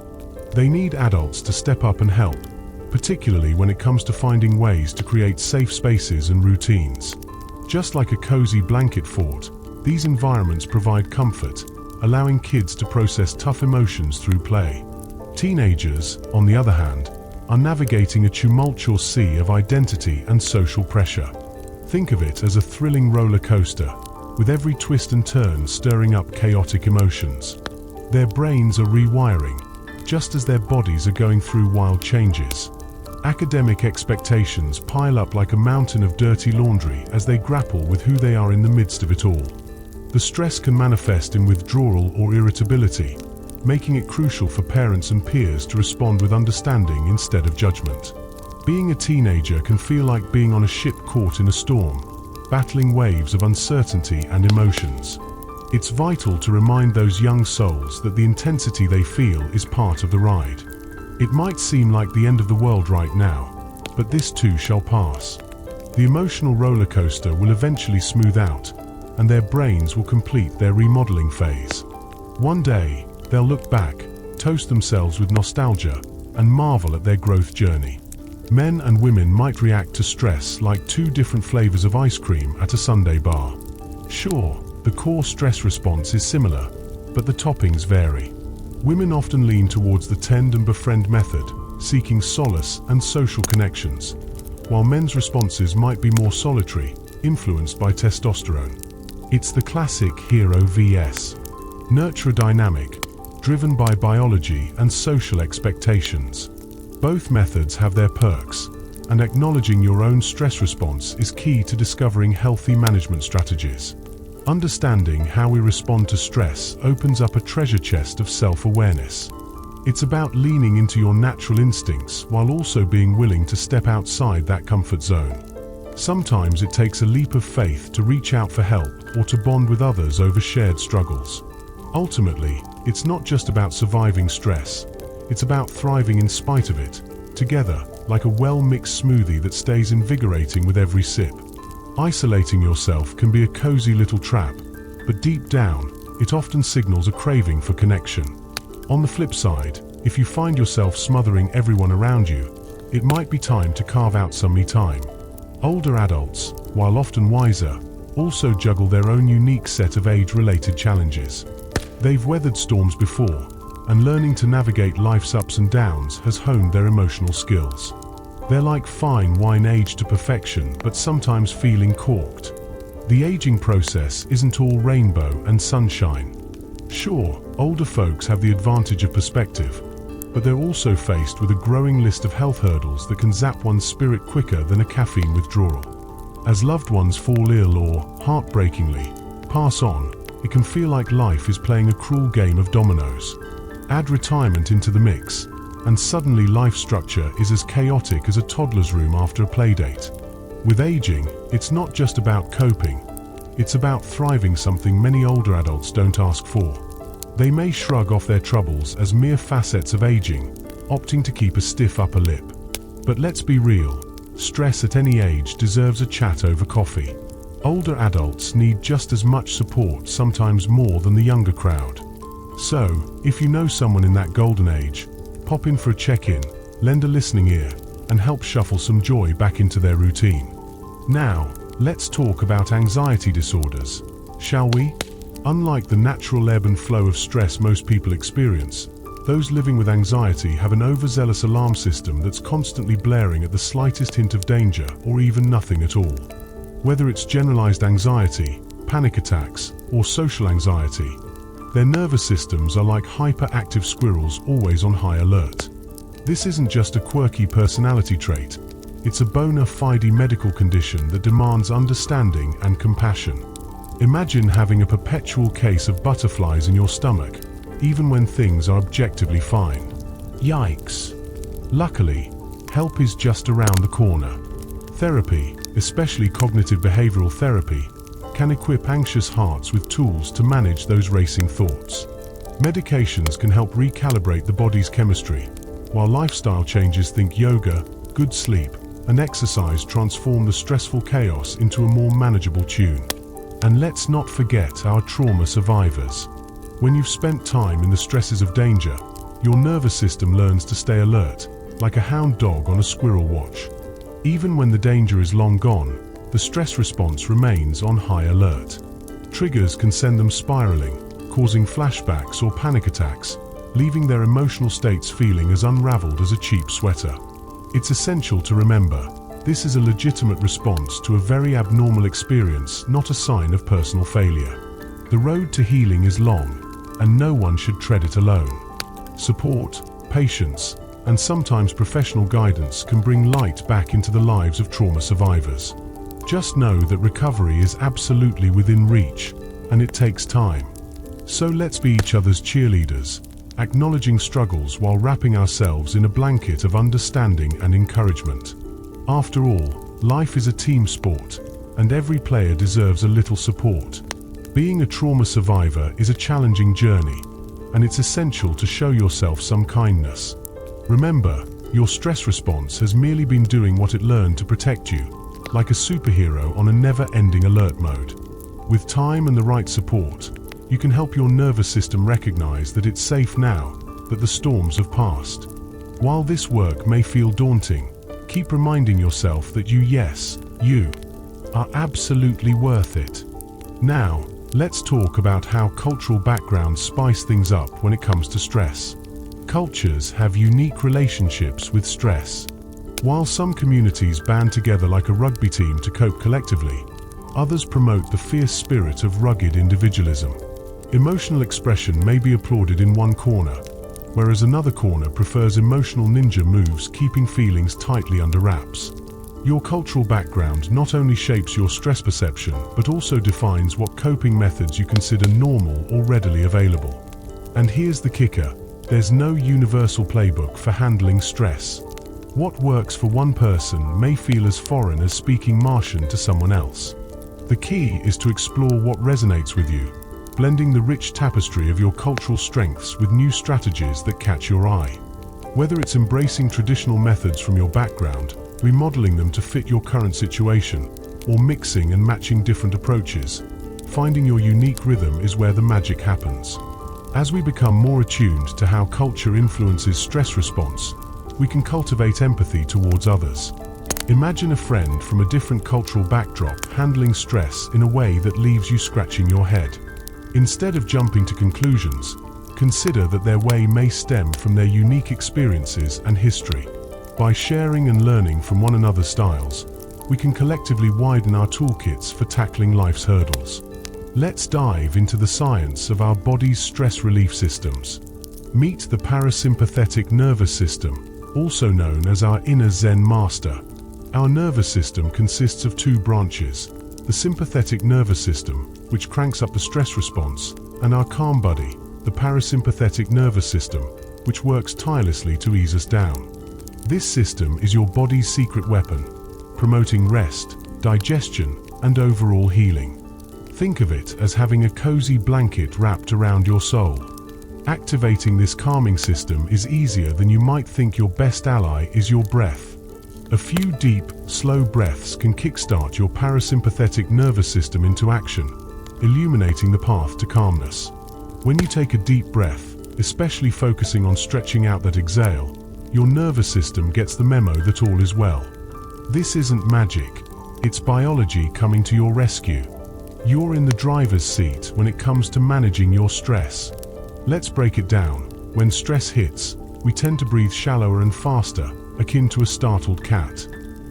They need adults to step up and help, particularly when it comes to finding ways to create safe spaces and routines. Just like a cozy blanket fort, these environments provide comfort, allowing kids to process tough emotions through play. Teenagers, on the other hand, are navigating a tumultuous sea of identity and social pressure. Think of it as a thrilling roller coaster, with every twist and turn stirring up chaotic emotions. Their brains are rewiring, just as their bodies are going through wild changes. Academic expectations pile up like a mountain of dirty laundry as they grapple with who they are in the midst of it all. The stress can manifest in withdrawal or irritability, making it crucial for parents and peers to respond with understanding instead of judgment. Being a teenager can feel like being on a ship caught in a storm, battling waves of uncertainty and emotions. It's vital to remind those young souls that the intensity they feel is part of the ride. It might seem like the end of the world right now, but this too shall pass. The emotional roller coaster will eventually smooth out, and their brains will complete their remodeling phase. One day, they'll look back, toast themselves with nostalgia, and marvel at their growth journey. Men and women might react to stress like two different flavors of ice cream at a sundae bar. Sure, the core stress response is similar, but the toppings vary. Women often lean towards the tend and befriend method, seeking solace and social connections, while men's responses might be more solitary, influenced by testosterone. It's the classic hero vs. nurturer dynamic, driven by biology and social expectations. Both methods have their perks, and acknowledging your own stress response is key to discovering healthy management strategies. Understanding how we respond to stress opens up a treasure chest of self-awareness. It's about leaning into your natural instincts while also being willing to step outside that comfort zone. Sometimes it takes a leap of faith to reach out for help or to bond with others over shared struggles. Ultimately, it's not just about surviving stress, it's about thriving in spite of it, together, like a well-mixed smoothie that stays invigorating with every sip. Isolating yourself can be a cozy little trap, but deep down, it often signals a craving for connection. On the flip side, if you find yourself smothering everyone around you, it might be time to carve out some me time. Older adults, while often wiser, also juggle their own unique set of age-related challenges. They've weathered storms before, and learning to navigate life's ups and downs has honed their emotional skills. They're like fine wine aged to perfection, but sometimes feeling corked. The aging process isn't all rainbow and sunshine. Sure, older folks have the advantage of perspective, but they're also faced with a growing list of health hurdles that can zap one's spirit quicker than a caffeine withdrawal. As loved ones fall ill or, heartbreakingly, pass on, it can feel like life is playing a cruel game of dominoes. Add retirement into the mix, and suddenly life structure is as chaotic as a toddler's room after a playdate. With aging, it's not just about coping, it's about thriving, something many older adults don't ask for. They may shrug off their troubles as mere facets of aging, opting to keep a stiff upper lip. But let's be real, stress at any age deserves a chat over coffee. Older adults need just as much support, sometimes more than the younger crowd. So, if you know someone in that golden age, pop in for a check-in, lend a listening ear, and help shuffle some joy back into their routine. Now, let's talk about anxiety disorders, shall we? Unlike the natural ebb and flow of stress most people experience, those living with anxiety have an overzealous alarm system that's constantly blaring at the slightest hint of danger or even nothing at all. Whether it's generalized anxiety, panic attacks, or social anxiety, their nervous systems are like hyperactive squirrels always on high alert. This isn't just a quirky personality trait, it's a bona fide medical condition that demands understanding and compassion. Imagine having a perpetual case of butterflies in your stomach, even when things are objectively fine. Yikes! Luckily, help is just around the corner. Therapy, especially cognitive behavioral therapy, can equip anxious hearts with tools to manage those racing thoughts. Medications can help recalibrate the body's chemistry, while lifestyle changes, think yoga, good sleep, and exercise, transform the stressful chaos into a more manageable tune. And let's not forget our trauma survivors. When you've spent time in the stresses of danger, your nervous system learns to stay alert, like a hound dog on a squirrel watch. Even when the danger is long gone, the stress response remains on high alert. Triggers can send them spiraling, causing flashbacks or panic attacks, leaving their emotional states feeling as unraveled as a cheap sweater. It's essential to remember, this is a legitimate response to a very abnormal experience, not a sign of personal failure. The road to healing is long, and no one should tread it alone. Support, patience, and sometimes professional guidance can bring light back into the lives of trauma survivors. Just know that recovery is absolutely within reach, and it takes time. So let's be each other's cheerleaders, acknowledging struggles while wrapping ourselves in a blanket of understanding and encouragement. After all, life is a team sport, and every player deserves a little support. Being a trauma survivor is a challenging journey, and it's essential to show yourself some kindness. Remember, your stress response has merely been doing what it learned to protect you, like a superhero on a never-ending alert mode. With time and the right support, you can help your nervous system recognize that it's safe now, that the storms have passed. While this work may feel daunting, keep reminding yourself that you are absolutely worth it. Now, let's talk about how cultural backgrounds spice things up when it comes to stress. Cultures have unique relationships with stress. While some communities band together like a rugby team to cope collectively, others promote the fierce spirit of rugged individualism. Emotional expression may be applauded in one corner, whereas another corner prefers emotional ninja moves, keeping feelings tightly under wraps. Your cultural background not only shapes your stress perception, but also defines what coping methods you consider normal or readily available. And here's the kicker, there's no universal playbook for handling stress. What works for one person may feel as foreign as speaking Martian to someone else. The key is to explore what resonates with you, blending the rich tapestry of your cultural strengths with new strategies that catch your eye. Whether it's embracing traditional methods from your background, remodeling them to fit your current situation, or mixing and matching different approaches, finding your unique rhythm is where the magic happens. As we become more attuned to how culture influences stress response, we can cultivate empathy towards others. Imagine a friend from a different cultural backdrop handling stress in a way that leaves you scratching your head. Instead of jumping to conclusions, consider that their way may stem from their unique experiences and history. By sharing and learning from one another's styles, we can collectively widen our toolkits for tackling life's hurdles. Let's dive into the science of our body's stress relief systems. Meet the parasympathetic nervous system, also known as our inner Zen master. Our nervous system consists of two branches: the sympathetic nervous system, which cranks up the stress response, and our calm buddy, the parasympathetic nervous system, which works tirelessly to ease us down. This system is your body's secret weapon, promoting rest, digestion, and overall healing. Think of it as having a cozy blanket wrapped around your soul. Activating this calming system is easier than you might think. Your best ally is your breath. A few deep, slow breaths can kickstart your parasympathetic nervous system into action, illuminating the path to calmness. When you take a deep breath, especially focusing on stretching out that exhale, your nervous system gets the memo that all is well. This isn't magic, it's biology coming to your rescue. You're in the driver's seat when it comes to managing your stress. Let's break it down. When stress hits, we tend to breathe shallower and faster, akin to a startled cat.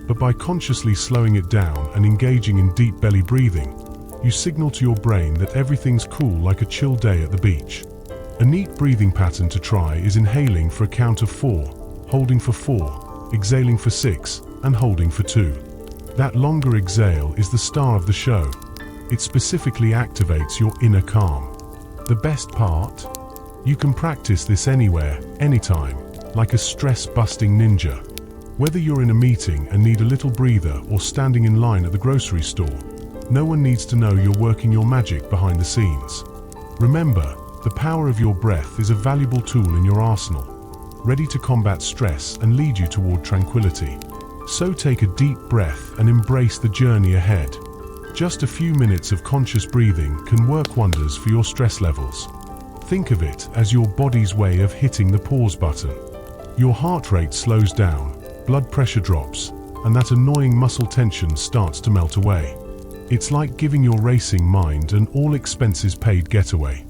But by consciously slowing it down and engaging in deep belly breathing, you signal to your brain that everything's cool, like a chill day at the beach. A neat breathing pattern to try is inhaling for a count of 4, holding for 4, exhaling for 6, and holding for 2. That longer exhale is the star of the show. It specifically activates your inner calm. The best part? You can practice this anywhere, anytime, like a stress-busting ninja. Whether you're in a meeting and need a little breather or standing in line at the grocery store, no one needs to know you're working your magic behind the scenes. Remember, the power of your breath is a valuable tool in your arsenal, ready to combat stress and lead you toward tranquility. So take a deep breath and embrace the journey ahead. Just a few minutes of conscious breathing can work wonders for your stress levels. Think of it as your body's way of hitting the pause button. Your heart rate slows down, blood pressure drops, and that annoying muscle tension starts to melt away. It's like giving your racing mind an all-expenses-paid getaway.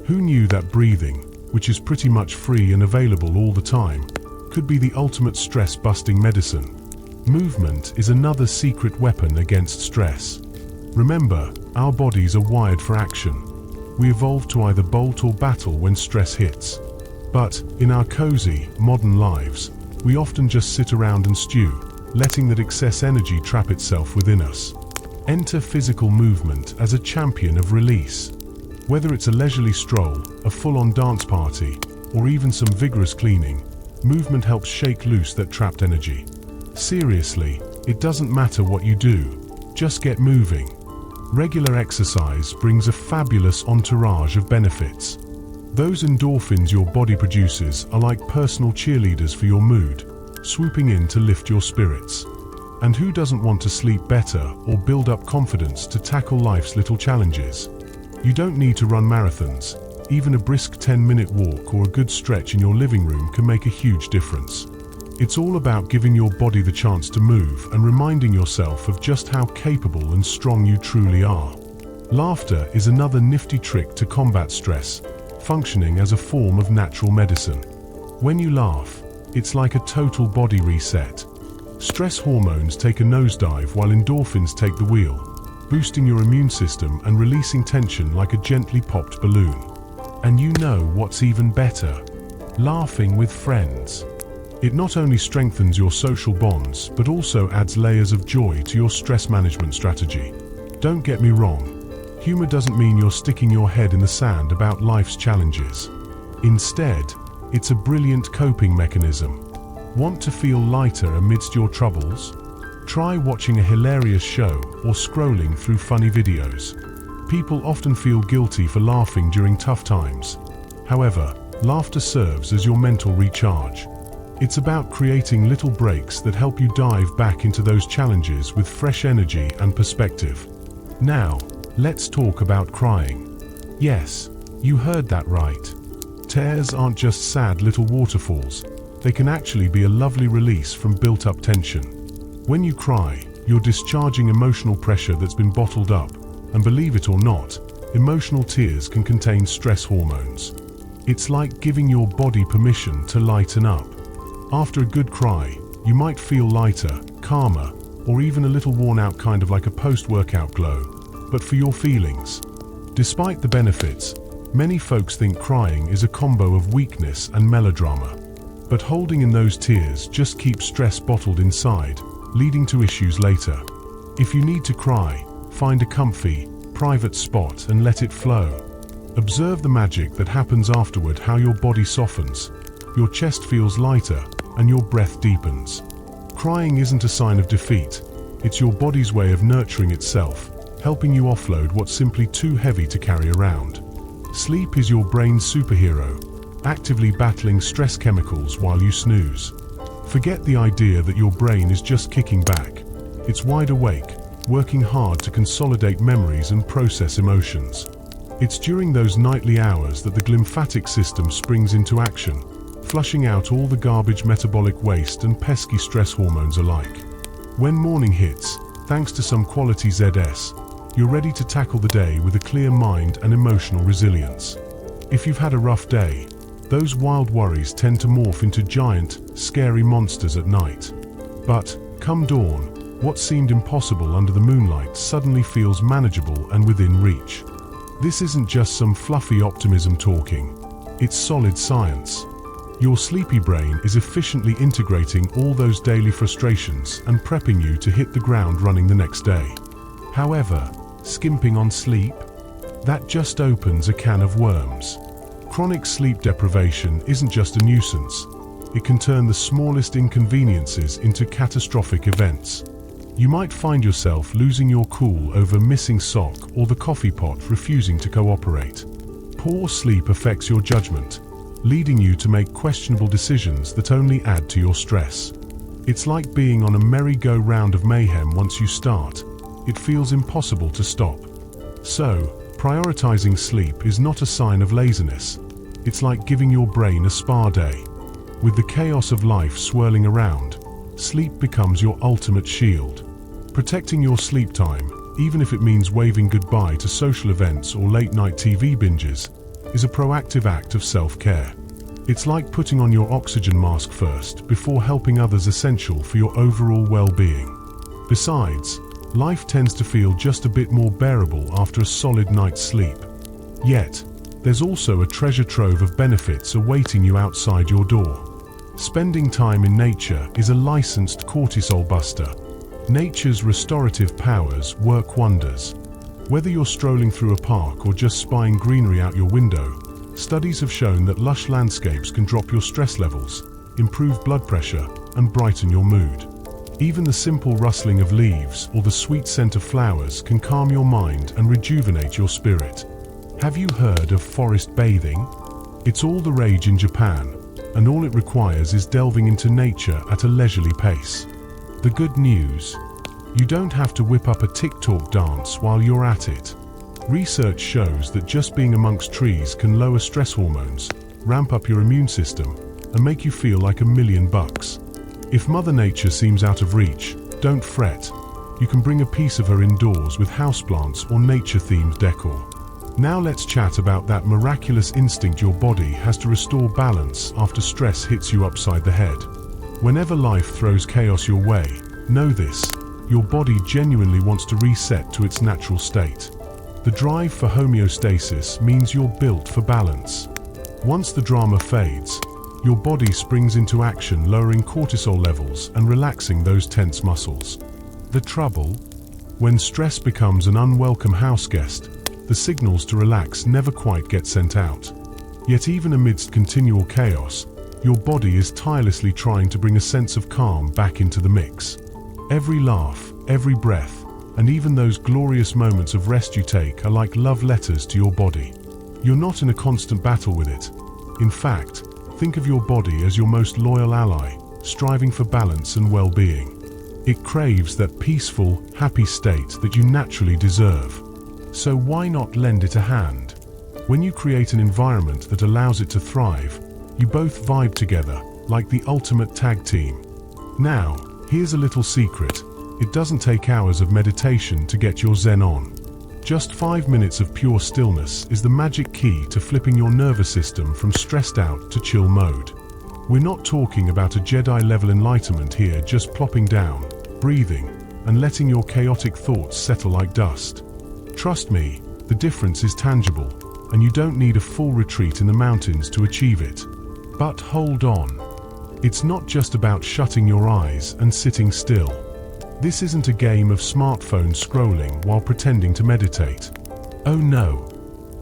Who knew that breathing, which is pretty much free and available all the time, could be the ultimate stress-busting medicine? Movement is another secret weapon against stress. Remember, our bodies are wired for action. We evolved to either bolt or battle when stress hits. But in our cozy, modern lives, we often just sit around and stew, letting that excess energy trap itself within us. Enter physical movement as a champion of release. Whether it's a leisurely stroll, a full-on dance party, or even some vigorous cleaning, movement helps shake loose that trapped energy. Seriously, it doesn't matter what you do, just get moving. Regular exercise brings a fabulous entourage of benefits. Those endorphins your body produces are like personal cheerleaders for your mood, swooping in to lift your spirits. And who doesn't want to sleep better or build up confidence to tackle life's little challenges? You don't need to run marathons. Even a brisk 10-minute walk or a good stretch in your living room can make a huge difference. It's all about giving your body the chance to move and reminding yourself of just how capable and strong you truly are. Laughter is another nifty trick to combat stress, functioning as a form of natural medicine. When you laugh, it's like a total body reset. Stress hormones take a nosedive while endorphins take the wheel, boosting your immune system and releasing tension like a gently popped balloon. And you know what's even better? Laughing with friends. It not only strengthens your social bonds, but also adds layers of joy to your stress management strategy. Don't get me wrong, humor doesn't mean you're sticking your head in the sand about life's challenges. Instead, it's a brilliant coping mechanism. Want to feel lighter amidst your troubles? Try watching a hilarious show or scrolling through funny videos. People often feel guilty for laughing during tough times. However, laughter serves as your mental recharge. It's about creating little breaks that help you dive back into those challenges with fresh energy and perspective. Now, let's talk about crying. Yes, you heard that right. Tears aren't just sad little waterfalls. They can actually be a lovely release from built-up tension. When you cry, you're discharging emotional pressure that's been bottled up, and believe it or not, emotional tears can contain stress hormones. It's like giving your body permission to lighten up. After a good cry, you might feel lighter, calmer, or even a little worn out, kind of like a post-workout glow. But for your feelings, despite the benefits, many folks think crying is a combo of weakness and melodrama. But holding in those tears just keeps stress bottled inside, leading to issues later. If you need to cry, find a comfy, private spot and let it flow. Observe the magic that happens afterward, how your body softens, your chest feels lighter, and your breath deepens. Crying isn't a sign of defeat. It's your body's way of nurturing itself, helping you offload what's simply too heavy to carry around. Sleep is your brain's superhero, actively battling stress chemicals while you snooze. Forget the idea that your brain is just kicking back. It's wide awake, working hard to consolidate memories and process emotions. It's during those nightly hours that the glymphatic system springs into action, flushing out all the garbage, metabolic waste and pesky stress hormones alike. When morning hits, thanks to some quality ZS, you're ready to tackle the day with a clear mind and emotional resilience. If you've had a rough day, those wild worries tend to morph into giant, scary monsters at night. But, come dawn, what seemed impossible under the moonlight suddenly feels manageable and within reach. This isn't just some fluffy optimism talking. It's solid science. Your sleepy brain is efficiently integrating all those daily frustrations and prepping you to hit the ground running the next day. However, skimping on sleep? That just opens a can of worms. Chronic sleep deprivation isn't just a nuisance. It can turn the smallest inconveniences into catastrophic events. You might find yourself losing your cool over a missing sock or the coffee pot refusing to cooperate. Poor sleep affects your judgment, leading you to make questionable decisions that only add to your stress. It's like being on a merry-go-round of mayhem. Once you start, it feels impossible to stop. So, prioritizing sleep is not a sign of laziness. It's like giving your brain a spa day. With the chaos of life swirling around, sleep becomes your ultimate shield. Protecting your sleep time, even if it means waving goodbye to social events or late-night TV binges, is a proactive act of self-care. It's like putting on your oxygen mask first before helping others, essential for your overall well-being. Besides, life tends to feel just a bit more bearable after a solid night's sleep. Yet, there's also a treasure trove of benefits awaiting you outside your door. Spending time in nature is a licensed cortisol buster. Nature's restorative powers work wonders. Whether you're strolling through a park or just spying greenery out your window, studies have shown that lush landscapes can drop your stress levels, improve blood pressure, and brighten your mood. Even the simple rustling of leaves or the sweet scent of flowers can calm your mind and rejuvenate your spirit. Have you heard of forest bathing? It's all the rage in Japan, and all it requires is delving into nature at a leisurely pace. The good news: you don't have to whip up a TikTok dance while you're at it. Research shows that just being amongst trees can lower stress hormones, ramp up your immune system, and make you feel like $1,000,000. If Mother Nature seems out of reach, don't fret. You can bring a piece of her indoors with houseplants or nature-themed decor. Now let's chat about that miraculous instinct your body has to restore balance after stress hits you upside the head. Whenever life throws chaos your way, know this: your body genuinely wants to reset to its natural state. The drive for homeostasis means you're built for balance. Once the drama fades, your body springs into action, lowering cortisol levels and relaxing those tense muscles. The trouble? When stress becomes an unwelcome houseguest, the signals to relax never quite get sent out. Yet even amidst continual chaos, your body is tirelessly trying to bring a sense of calm back into the mix. Every laugh, every breath, and even those glorious moments of rest you take are like love letters to your body. You're not in a constant battle with it. In fact, think of your body as your most loyal ally, striving for balance and well-being. It craves that peaceful, happy state that you naturally deserve. So why not lend it a hand? When you create an environment that allows it to thrive, you both vibe together, like the ultimate tag team. Now, here's a little secret. It doesn't take hours of meditation to get your zen on. Just 5 minutes of pure stillness is the magic key to flipping your nervous system from stressed out to chill mode. We're not talking about a Jedi-level enlightenment here, just plopping down, breathing, and letting your chaotic thoughts settle like dust. Trust me, the difference is tangible, and you don't need a full retreat in the mountains to achieve it. But hold on. It's not just about shutting your eyes and sitting still. This isn't a game of smartphone scrolling while pretending to meditate. Oh no.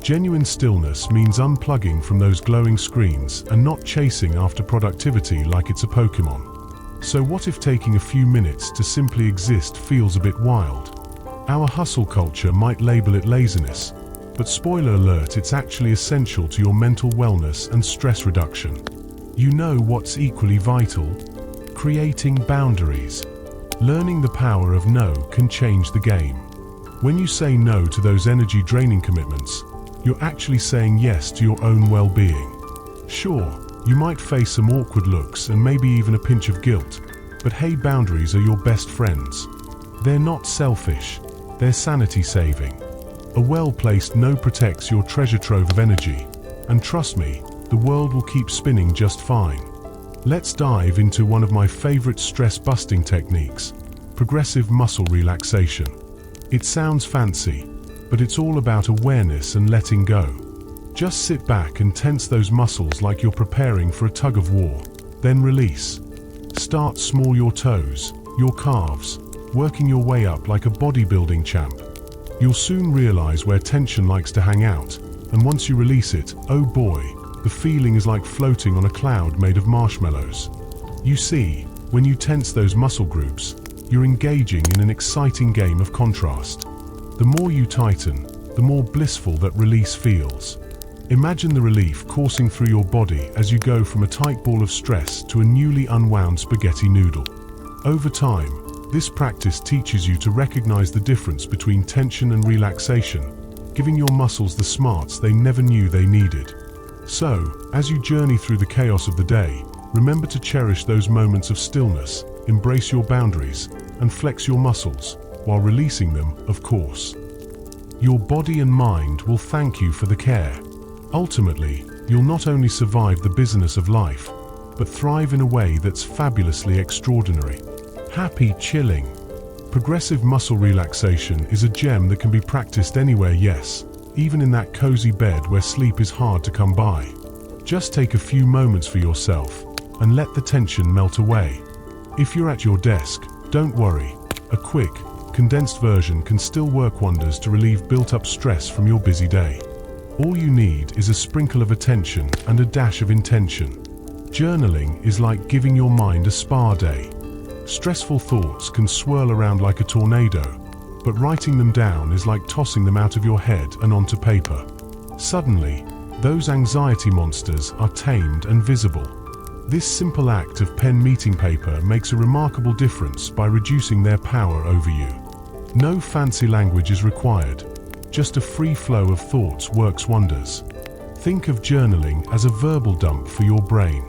Genuine stillness means unplugging from those glowing screens and not chasing after productivity like it's a Pokemon. So what if taking a few minutes to simply exist feels a bit wild? Our hustle culture might label it laziness, but spoiler alert, it's actually essential to your mental wellness and stress reduction. You know what's equally vital? Creating boundaries. Learning the power of no can change the game. When you say no to those energy-draining commitments, you're actually saying yes to your own well-being. Sure, you might face some awkward looks and maybe even a pinch of guilt, but hey, boundaries are your best friends. They're not selfish, they're sanity-saving. A well-placed no protects your treasure trove of energy, and trust me, the world will keep spinning just fine. Let's dive into one of my favorite stress-busting techniques, progressive muscle relaxation. It sounds fancy, but it's all about awareness and letting go. Just sit back and tense those muscles like you're preparing for a tug of war, then release. Start small: your toes, your calves, working your way up like a bodybuilding champ. You'll soon realize where tension likes to hang out, and once you release it, oh boy, the feeling is like floating on a cloud made of marshmallows. You see, when you tense those muscle groups, you're engaging in an exciting game of contrast. The more you tighten, the more blissful that release feels. Imagine the relief coursing through your body as you go from a tight ball of stress to a newly unwound spaghetti noodle. Over time, this practice teaches you to recognize the difference between tension and relaxation, giving your muscles the smarts they never knew they needed. So, as you journey through the chaos of the day, remember to cherish those moments of stillness, embrace your boundaries, and flex your muscles, while releasing them, of course. Your body and mind will thank you for the care. Ultimately, you'll not only survive the busyness of life, but thrive in a way that's fabulously extraordinary. Happy chilling. Progressive muscle relaxation is a gem that can be practiced anywhere, yes, even in that cozy bed where sleep is hard to come by. Just take a few moments for yourself and let the tension melt away. If you're at your desk, don't worry. A quick, condensed version can still work wonders to relieve built-up stress from your busy day. All you need is a sprinkle of attention and a dash of intention. Journaling is like giving your mind a spa day. Stressful thoughts can swirl around like a tornado, but writing them down is like tossing them out of your head and onto paper. Suddenly, those anxiety monsters are tamed and visible. This simple act of pen meeting paper makes a remarkable difference by reducing their power over you. No fancy language is required. Just a free flow of thoughts works wonders. Think of journaling as a verbal dump for your brain.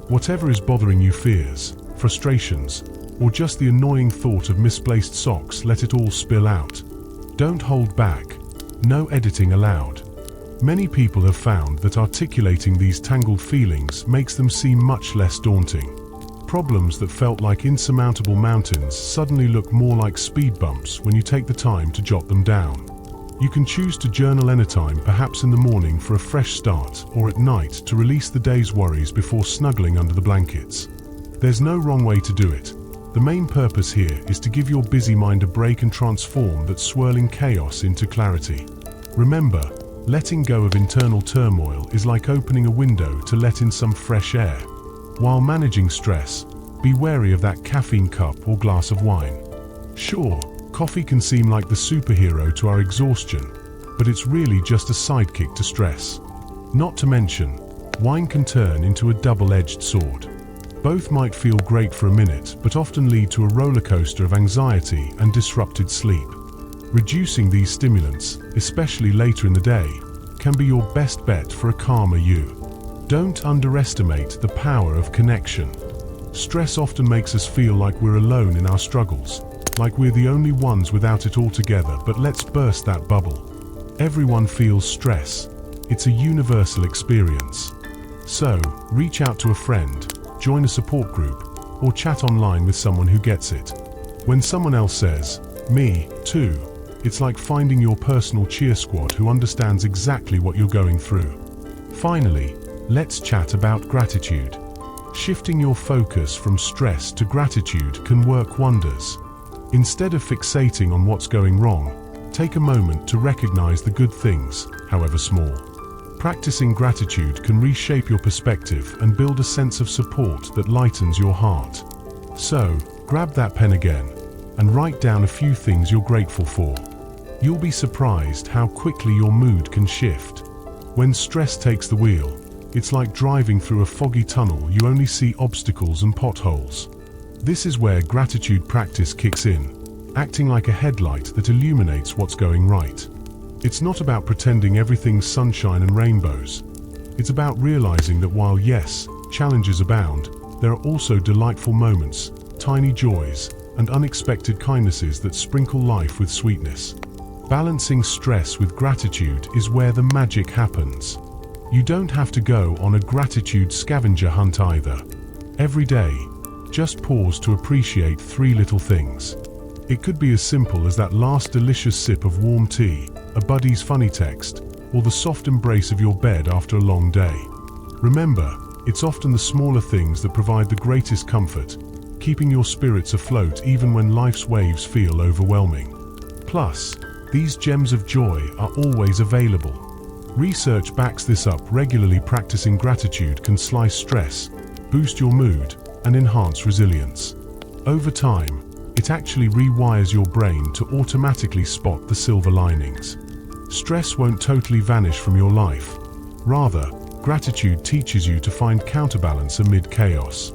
Whatever is bothering you, fears, frustrations, or just the annoying thought of misplaced socks, let it all spill out. Don't hold back. No editing allowed. Many people have found that articulating these tangled feelings makes them seem much less daunting. Problems that felt like insurmountable mountains suddenly look more like speed bumps when you take the time to jot them down. You can choose to journal anytime, perhaps in the morning for a fresh start, or at night to release the day's worries before snuggling under the blankets. There's no wrong way to do it. The main purpose here is to give your busy mind a break and transform that swirling chaos into clarity. Remember, letting go of internal turmoil is like opening a window to let in some fresh air. While managing stress, be wary of that caffeine cup or glass of wine. Sure, coffee can seem like the superhero to our exhaustion, but it's really just a sidekick to stress. Not to mention, wine can turn into a double-edged sword. Both might feel great for a minute, but often lead to a roller coaster of anxiety and disrupted sleep. Reducing these stimulants, especially later in the day, can be your best bet for a calmer you. Don't underestimate the power of connection. Stress often makes us feel like we're alone in our struggles, like we're the only ones without it all together, but let's burst that bubble. Everyone feels stress. It's a universal experience. So, reach out to a friend, join a support group, or chat online with someone who gets it. When someone else says, "Me, too," it's like finding your personal cheer squad who understands exactly what you're going through. Finally, let's chat about gratitude. Shifting your focus from stress to gratitude can work wonders. Instead of fixating on what's going wrong, take a moment to recognize the good things, however small. Practicing gratitude can reshape your perspective and build a sense of support that lightens your heart. So, grab that pen again and write down a few things you're grateful for. You'll be surprised how quickly your mood can shift. When stress takes the wheel, it's like driving through a foggy tunnel. You only see obstacles and potholes. This is where gratitude practice kicks in, acting like a headlight that illuminates what's going right. It's not about pretending everything's sunshine and rainbows. It's about realizing that while, yes, challenges abound, there are also delightful moments, tiny joys, and unexpected kindnesses that sprinkle life with sweetness. Balancing stress with gratitude is where the magic happens. You don't have to go on a gratitude scavenger hunt either. Every day, just pause to appreciate 3 little things. It could be as simple as that last delicious sip of warm tea, a buddy's funny text, or the soft embrace of your bed after a long day. Remember, it's often the smaller things that provide the greatest comfort, keeping your spirits afloat even when life's waves feel overwhelming. Plus, these gems of joy are always available. Research backs this up. Regularly practicing gratitude can slice stress, boost your mood, and enhance resilience. Over time, it actually rewires your brain to automatically spot the silver linings. Stress won't totally vanish from your life. Rather, gratitude teaches you to find counterbalance amid chaos.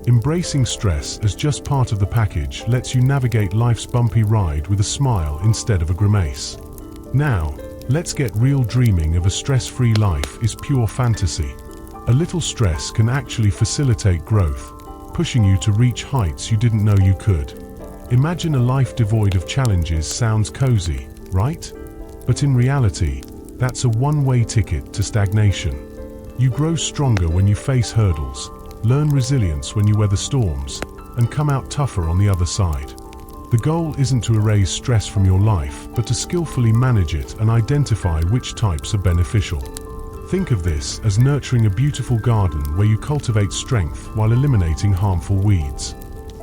Embracing stress as just part of the package lets you navigate life's bumpy ride with a smile instead of a grimace. Now, let's get real. Dreaming of a stress-free life is pure fantasy. A little stress can actually facilitate growth, pushing you to reach heights you didn't know you could. Imagine a life devoid of challenges. Sounds cozy, right? But in reality, that's a one-way ticket to stagnation. You grow stronger when you face hurdles, learn resilience when you weather storms, and come out tougher on the other side. The goal isn't to erase stress from your life, but to skillfully manage it and identify which types are beneficial. Think of this as nurturing a beautiful garden where you cultivate strength while eliminating harmful weeds.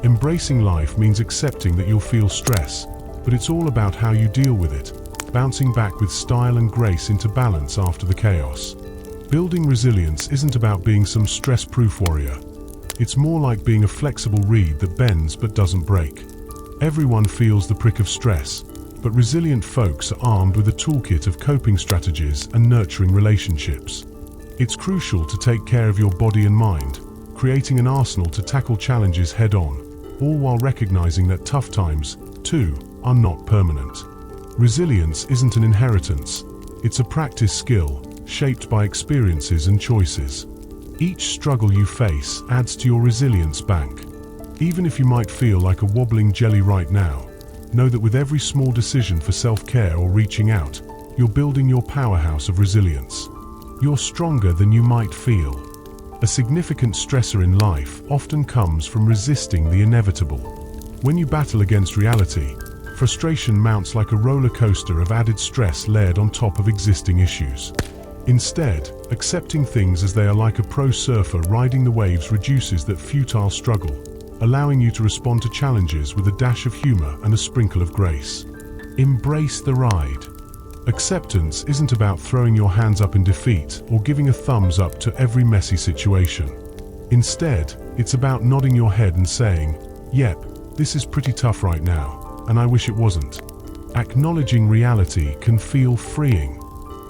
Embracing life means accepting that you'll feel stress, but it's all about how you deal with it, bouncing back with style and grace into balance after the chaos. Building resilience isn't about being some stress-proof warrior. It's more like being a flexible reed that bends but doesn't break. Everyone feels the prick of stress, but resilient folks are armed with a toolkit of coping strategies and nurturing relationships. It's crucial to take care of your body and mind, creating an arsenal to tackle challenges head-on, all while recognizing that tough times, too, are not permanent. Resilience isn't an inheritance, it's a practice skill, shaped by experiences and choices. Each struggle you face adds to your resilience bank. Even if you might feel like a wobbling jelly right now, know that with every small decision for self-care or reaching out, you're building your powerhouse of resilience. You're stronger than you might feel. A significant stressor in life often comes from resisting the inevitable. When you battle against reality, frustration mounts like a roller coaster of added stress layered on top of existing issues. Instead, accepting things as they are like a pro surfer riding the waves reduces that futile struggle, allowing you to respond to challenges with a dash of humor and a sprinkle of grace. Embrace the ride. Acceptance isn't about throwing your hands up in defeat or giving a thumbs up to every messy situation. Instead, it's about nodding your head and saying, "Yep, this is pretty tough right now, and I wish it wasn't." Acknowledging reality can feel freeing.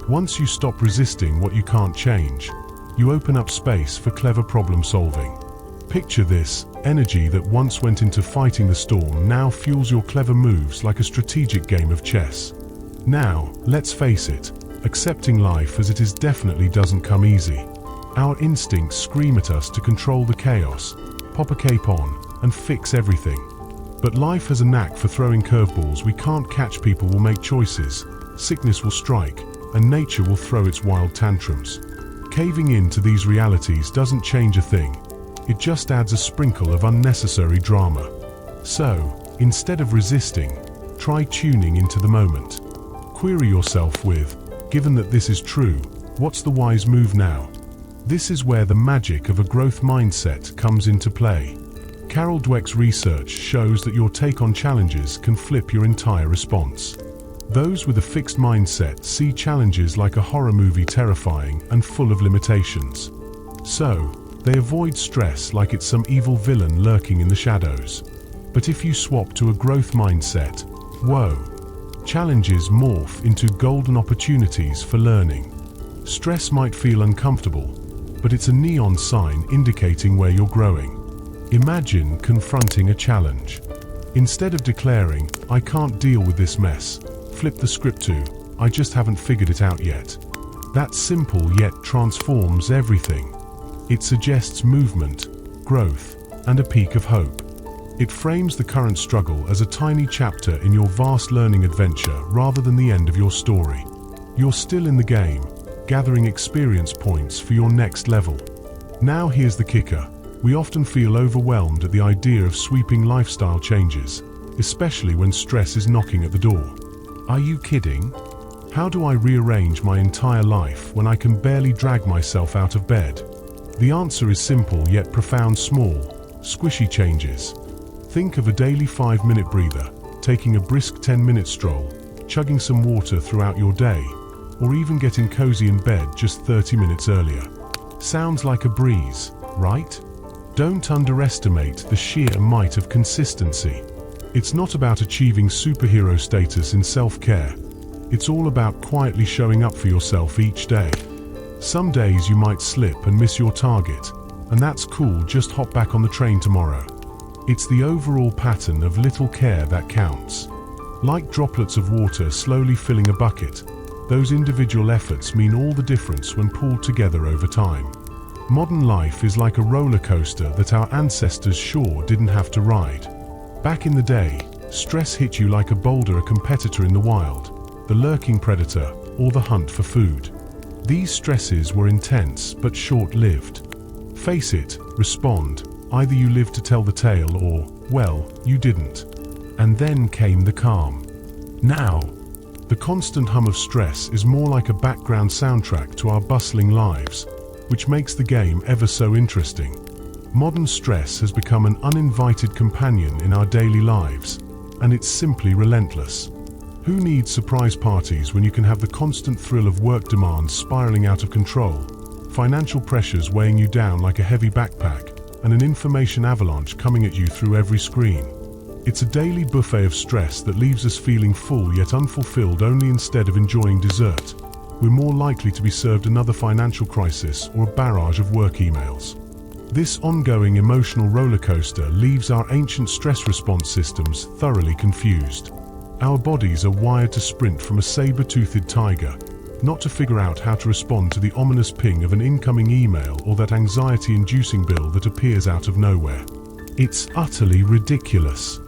Once you stop resisting what you can't change, you open up space for clever problem solving. Picture this: energy that once went into fighting the storm now fuels your clever moves like a strategic game of chess. Now, let's face it, accepting life as it is definitely doesn't come easy. Our instincts scream at us to control the chaos, pop a cape on, and fix everything. But life has a knack for throwing curveballs we can't catch. People will make choices, sickness will strike, and nature will throw its wild tantrums. Caving in to these realities doesn't change a thing. It just adds a sprinkle of unnecessary drama. So, instead of resisting, try tuning into the moment. Query yourself with, given that this is true, what's the wise move now? This is where the magic of a growth mindset comes into play. Carol Dweck's research shows that your take on challenges can flip your entire response. Those with a fixed mindset see challenges like a horror movie, terrifying and full of limitations. So, they avoid stress like it's some evil villain lurking in the shadows. But if you swap to a growth mindset, whoa! Challenges morph into golden opportunities for learning. Stress might feel uncomfortable, but it's a neon sign indicating where you're growing. Imagine confronting a challenge. Instead of declaring, "I can't deal with this mess," flip the script to, "I just haven't figured it out yet." That simple yet transforms everything. It suggests movement, growth, and a peak of hope. It frames the current struggle as a tiny chapter in your vast learning adventure rather than the end of your story. You're still in the game, gathering experience points for your next level. Now here's the kicker. We often feel overwhelmed at the idea of sweeping lifestyle changes, especially when stress is knocking at the door. Are you kidding? How do I rearrange my entire life when I can barely drag myself out of bed? The answer is simple yet profound: small, squishy changes. Think of a daily 5-minute breather, taking a brisk 10-minute stroll, chugging some water throughout your day, or even getting cozy in bed just 30 minutes earlier. Sounds like a breeze, right? Don't underestimate the sheer might of consistency. It's not about achieving superhero status in self-care. It's all about quietly showing up for yourself each day. Some days you might slip and miss your target, and that's cool, just hop back on the train tomorrow. It's the overall pattern of little care that counts. Like droplets of water slowly filling a bucket, those individual efforts mean all the difference when pulled together over time. Modern life is like a roller coaster that our ancestors sure didn't have to ride. Back in the day, stress hit you like a boulder, a competitor in the wild, the lurking predator, or the hunt for food. These stresses were intense but short-lived. Face it, respond. Either you lived to tell the tale or, well, you didn't. And then came the calm. Now, the constant hum of stress is more like a background soundtrack to our bustling lives, which makes the game ever so interesting. Modern stress has become an uninvited companion in our daily lives, and it's simply relentless. Who needs surprise parties when you can have the constant thrill of work demands spiraling out of control, financial pressures weighing you down like a heavy backpack, and an information avalanche coming at you through every screen? It's a daily buffet of stress that leaves us feeling full yet unfulfilled. Only instead of enjoying dessert, we're more likely to be served another financial crisis or a barrage of work emails. This ongoing emotional rollercoaster leaves our ancient stress response systems thoroughly confused. Our bodies are wired to sprint from a saber-toothed tiger, not to figure out how to respond to the ominous ping of an incoming email or that anxiety-inducing bill that appears out of nowhere. It's utterly ridiculous.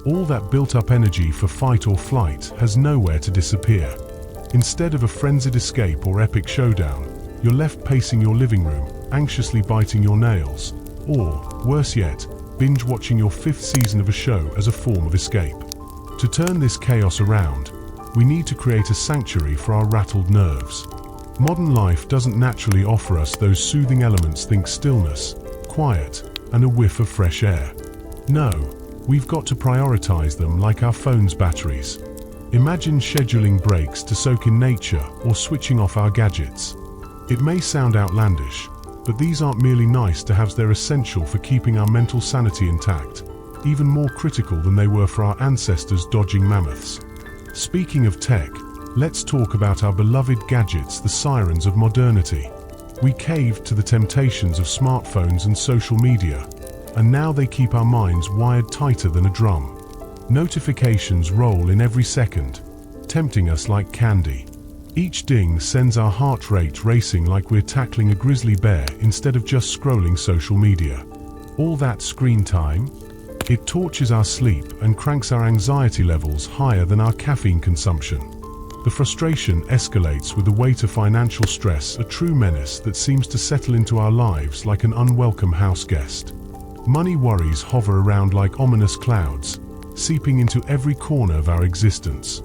All that built-up energy for fight or flight has nowhere to disappear. Instead of a frenzied escape or epic showdown, you're left pacing your living room, anxiously biting your nails, or, worse yet, binge-watching your 5th season of a show as a form of escape. To turn this chaos around, we need to create a sanctuary for our rattled nerves. Modern life doesn't naturally offer us those soothing elements. Think stillness, quiet, and a whiff of fresh air. No, we've got to prioritize them like our phone's batteries. Imagine scheduling breaks to soak in nature or switching off our gadgets. It may sound outlandish, but these aren't merely nice to haves, they're essential for keeping our mental sanity intact, even more critical than they were for our ancestors dodging mammoths. Speaking of tech, let's talk about our beloved gadgets, the sirens of modernity. We caved to the temptations of smartphones and social media, and now they keep our minds wired tighter than a drum. Notifications roll in every second, tempting us like candy. Each ding sends our heart rate racing like we're tackling a grizzly bear instead of just scrolling social media. All that screen time? It tortures our sleep and cranks our anxiety levels higher than our caffeine consumption. The frustration escalates with the weight of financial stress, a true menace that seems to settle into our lives like an unwelcome house guest. Money worries hover around like ominous clouds, seeping into every corner of our existence.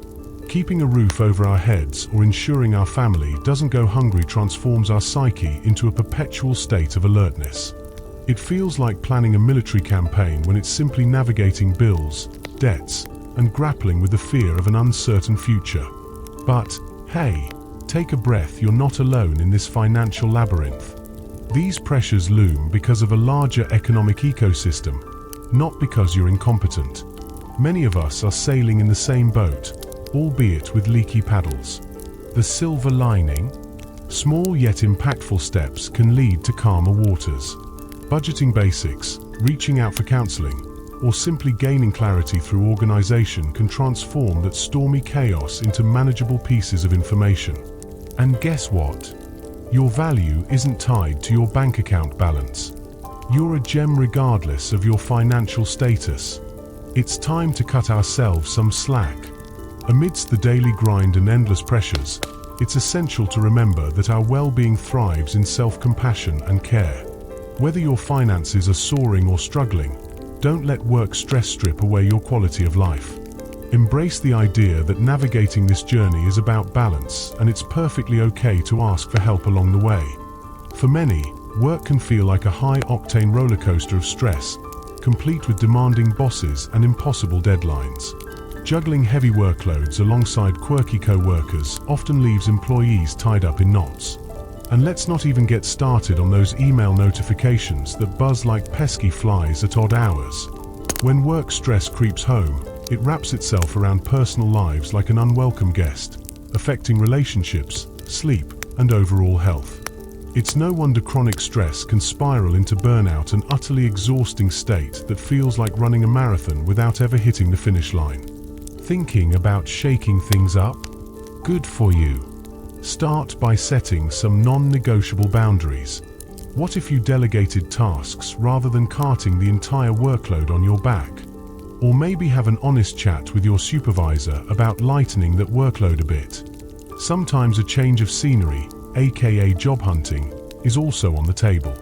Keeping a roof over our heads or ensuring our family doesn't go hungry transforms our psyche into a perpetual state of alertness. It feels like planning a military campaign when it's simply navigating bills, debts, and grappling with the fear of an uncertain future. But, hey, take a breath, you're not alone in this financial labyrinth. These pressures loom because of a larger economic ecosystem, not because you're incompetent. Many of us are sailing in the same boat, albeit with leaky paddles. The silver lining? Small yet impactful steps can lead to calmer waters. Budgeting basics, reaching out for counseling, or simply gaining clarity through organization can transform that stormy chaos into manageable pieces of information. And guess what? Your value isn't tied to your bank account balance. You're a gem regardless of your financial status. It's time to cut ourselves some slack. Amidst the daily grind and endless pressures, it's essential to remember that our well-being thrives in self-compassion and care. Whether your finances are soaring or struggling, don't let work stress strip away your quality of life. Embrace the idea that navigating this journey is about balance, and it's perfectly okay to ask for help along the way. For many, work can feel like a high-octane roller coaster of stress, complete with demanding bosses and impossible deadlines. Juggling heavy workloads alongside quirky co-workers often leaves employees tied up in knots. And let's not even get started on those email notifications that buzz like pesky flies at odd hours. When work stress creeps home, it wraps itself around personal lives like an unwelcome guest, affecting relationships, sleep, and overall health. It's no wonder chronic stress can spiral into burnout, an utterly exhausting state that feels like running a marathon without ever hitting the finish line. Thinking about shaking things up? Good for you. Start by setting some non-negotiable boundaries. What if you delegated tasks rather than carting the entire workload on your back? Or maybe have an honest chat with your supervisor about lightening that workload a bit. Sometimes a change of scenery, aka job hunting, is also on the table.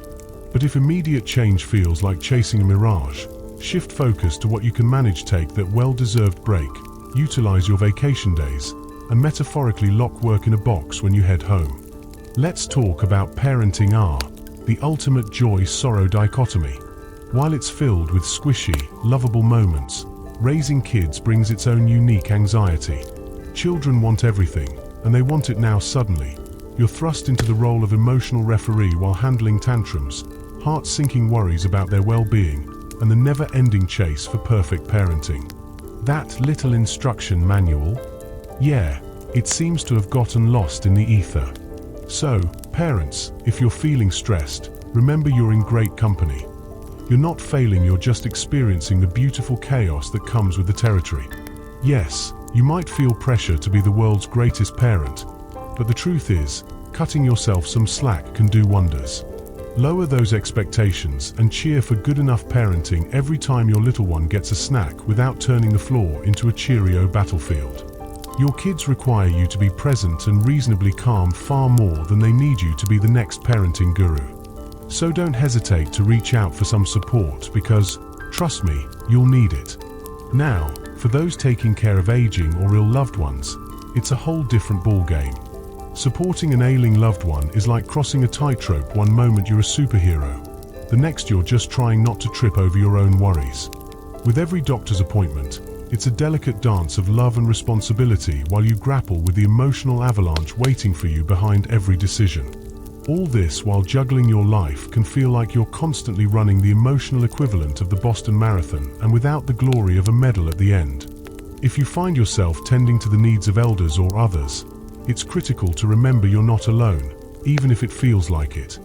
But if immediate change feels like chasing a mirage, shift focus to what you can manage. Take that well-deserved break, utilize your vacation days, and metaphorically lock work in a box when you head home. Let's talk about parenting, the ultimate joy-sorrow dichotomy. While it's filled with squishy, lovable moments, raising kids brings its own unique anxiety. Children want everything, and they want it now. Suddenly, you're thrust into the role of emotional referee while handling tantrums, heart-sinking worries about their well-being, and the never-ending chase for perfect parenting. That little instruction manual? Yeah, it seems to have gotten lost in the ether. So, parents, if you're feeling stressed, remember you're in great company. You're not failing, you're just experiencing the beautiful chaos that comes with the territory. Yes, you might feel pressure to be the world's greatest parent, but the truth is, cutting yourself some slack can do wonders. Lower those expectations and cheer for good enough parenting every time your little one gets a snack without turning the floor into a Cheerio battlefield. Your kids require you to be present and reasonably calm far more than they need you to be the next parenting guru. So don't hesitate to reach out for some support because, trust me, you'll need it. Now, for those taking care of aging or ill loved ones, it's a whole different ballgame. Supporting an ailing loved one is like crossing a tightrope. One moment you're a superhero, the next you're just trying not to trip over your own worries. With every doctor's appointment, it's a delicate dance of love and responsibility while you grapple with the emotional avalanche waiting for you behind every decision. All this while juggling your life can feel like you're constantly running the emotional equivalent of the Boston Marathon and without the glory of a medal at the end. If you find yourself tending to the needs of elders or others, it's critical to remember you're not alone, even if it feels like it.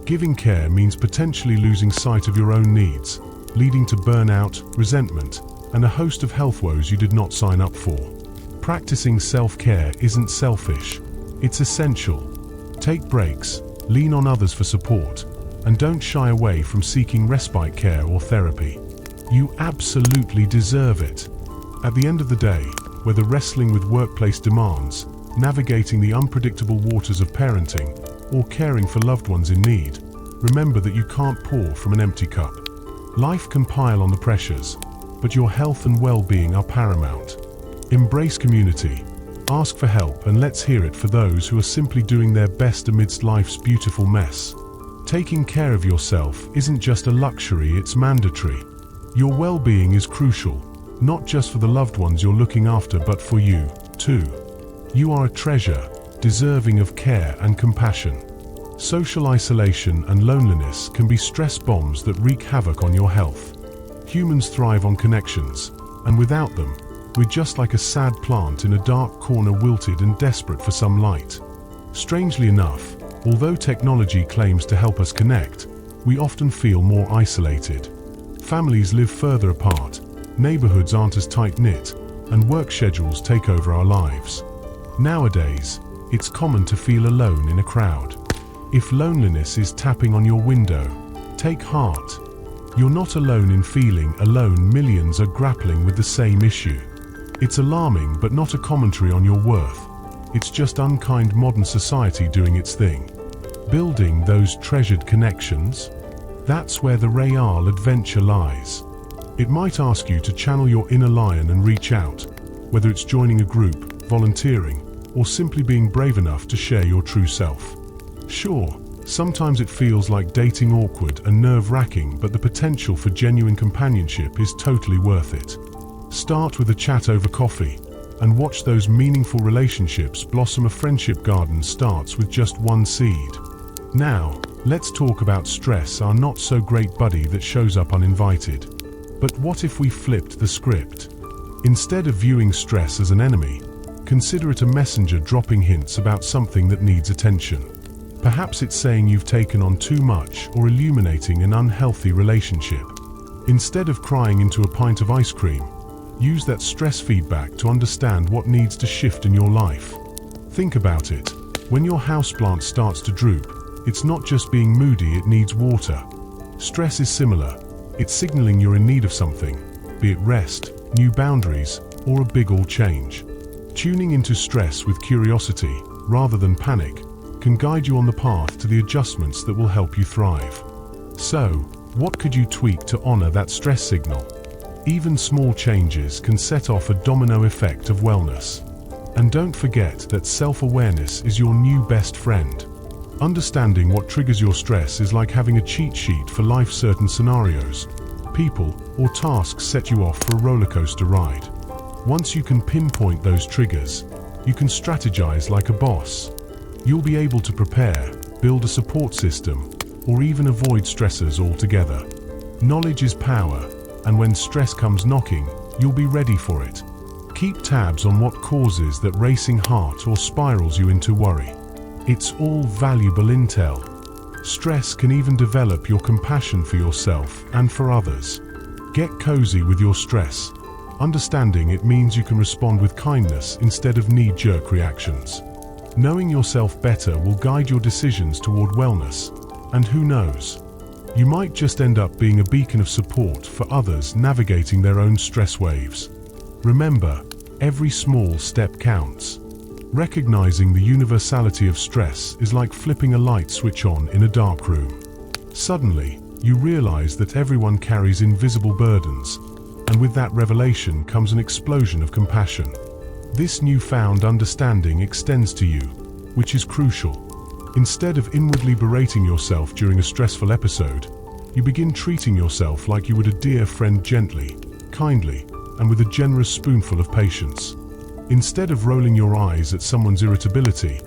Giving care means potentially losing sight of your own needs, leading to burnout, resentment, and a host of health woes you did not sign up for. Practicing self-care isn't selfish, it's essential. Take breaks, lean on others for support, and don't shy away from seeking respite care or therapy. You absolutely deserve it. At the end of the day, whether wrestling with workplace demands, navigating the unpredictable waters of parenting, or caring for loved ones in need, remember that you can't pour from an empty cup. Life can pile on the pressures, but your health and well-being are paramount. Embrace community, ask for help, and let's hear it for those who are simply doing their best amidst life's beautiful mess. Taking care of yourself isn't just a luxury, it's mandatory. Your well-being is crucial, not just for the loved ones you're looking after but for you, too. You are a treasure, deserving of care and compassion. Social isolation and loneliness can be stress bombs that wreak havoc on your health. Humans thrive on connections, and without them, we're just like a sad plant in a dark corner, wilted and desperate for some light. Strangely enough, although technology claims to help us connect, we often feel more isolated. Families live further apart, neighborhoods aren't as tight-knit, and work schedules take over our lives. Nowadays, it's common to feel alone in a crowd. If loneliness is tapping on your window, take heart. You're not alone in feeling alone. Millions are grappling with the same issue. It's alarming but not a commentary on your worth. It's just unkind modern society doing its thing. Building those treasured connections? That's where the real adventure lies. It might ask you to channel your inner lion and reach out, whether it's joining a group, volunteering, or simply being brave enough to share your true self. Sure, sometimes it feels like dating awkward and nerve-wracking, but the potential for genuine companionship is totally worth it. Start with a chat over coffee, and watch those meaningful relationships blossom. A friendship garden starts with just one seed. Now, let's talk about stress, our not-so-great buddy that shows up uninvited. But what if we flipped the script? Instead of viewing stress as an enemy, consider it a messenger dropping hints about something that needs attention. Perhaps it's saying you've taken on too much or illuminating an unhealthy relationship. Instead of crying into a pint of ice cream, use that stress feedback to understand what needs to shift in your life. Think about it. When your houseplant starts to droop, it's not just being moody, it needs water. Stress is similar. It's signaling you're in need of something, be it rest, new boundaries, or a big all change. Tuning into stress with curiosity, rather than panic, can guide you on the path to the adjustments that will help you thrive. So, what could you tweak to honor that stress signal? Even small changes can set off a domino effect of wellness. And don't forget that self-awareness is your new best friend. Understanding what triggers your stress is like having a cheat sheet for life. Certain scenarios, people, or tasks set you off for a roller coaster ride. Once you can pinpoint those triggers, you can strategize like a boss. You'll be able to prepare, build a support system, or even avoid stressors altogether. Knowledge is power, and when stress comes knocking, you'll be ready for it. Keep tabs on what causes that racing heart or spirals you into worry. It's all valuable intel. Stress can even develop your compassion for yourself and for others. Get cozy with your stress. Understanding it means you can respond with kindness instead of knee-jerk reactions. Knowing yourself better will guide your decisions toward wellness, and who knows, you might just end up being a beacon of support for others navigating their own stress waves. Remember, every small step counts. Recognizing the universality of stress is like flipping a light switch on in a dark room. Suddenly, you realize that everyone carries invisible burdens, and with that revelation comes an explosion of compassion. This newfound understanding extends to you, which is crucial. Instead of inwardly berating yourself during a stressful episode, you begin treating yourself like you would a dear friend, gently, kindly, and with a generous spoonful of patience. Instead of rolling your eyes at someone's irritability,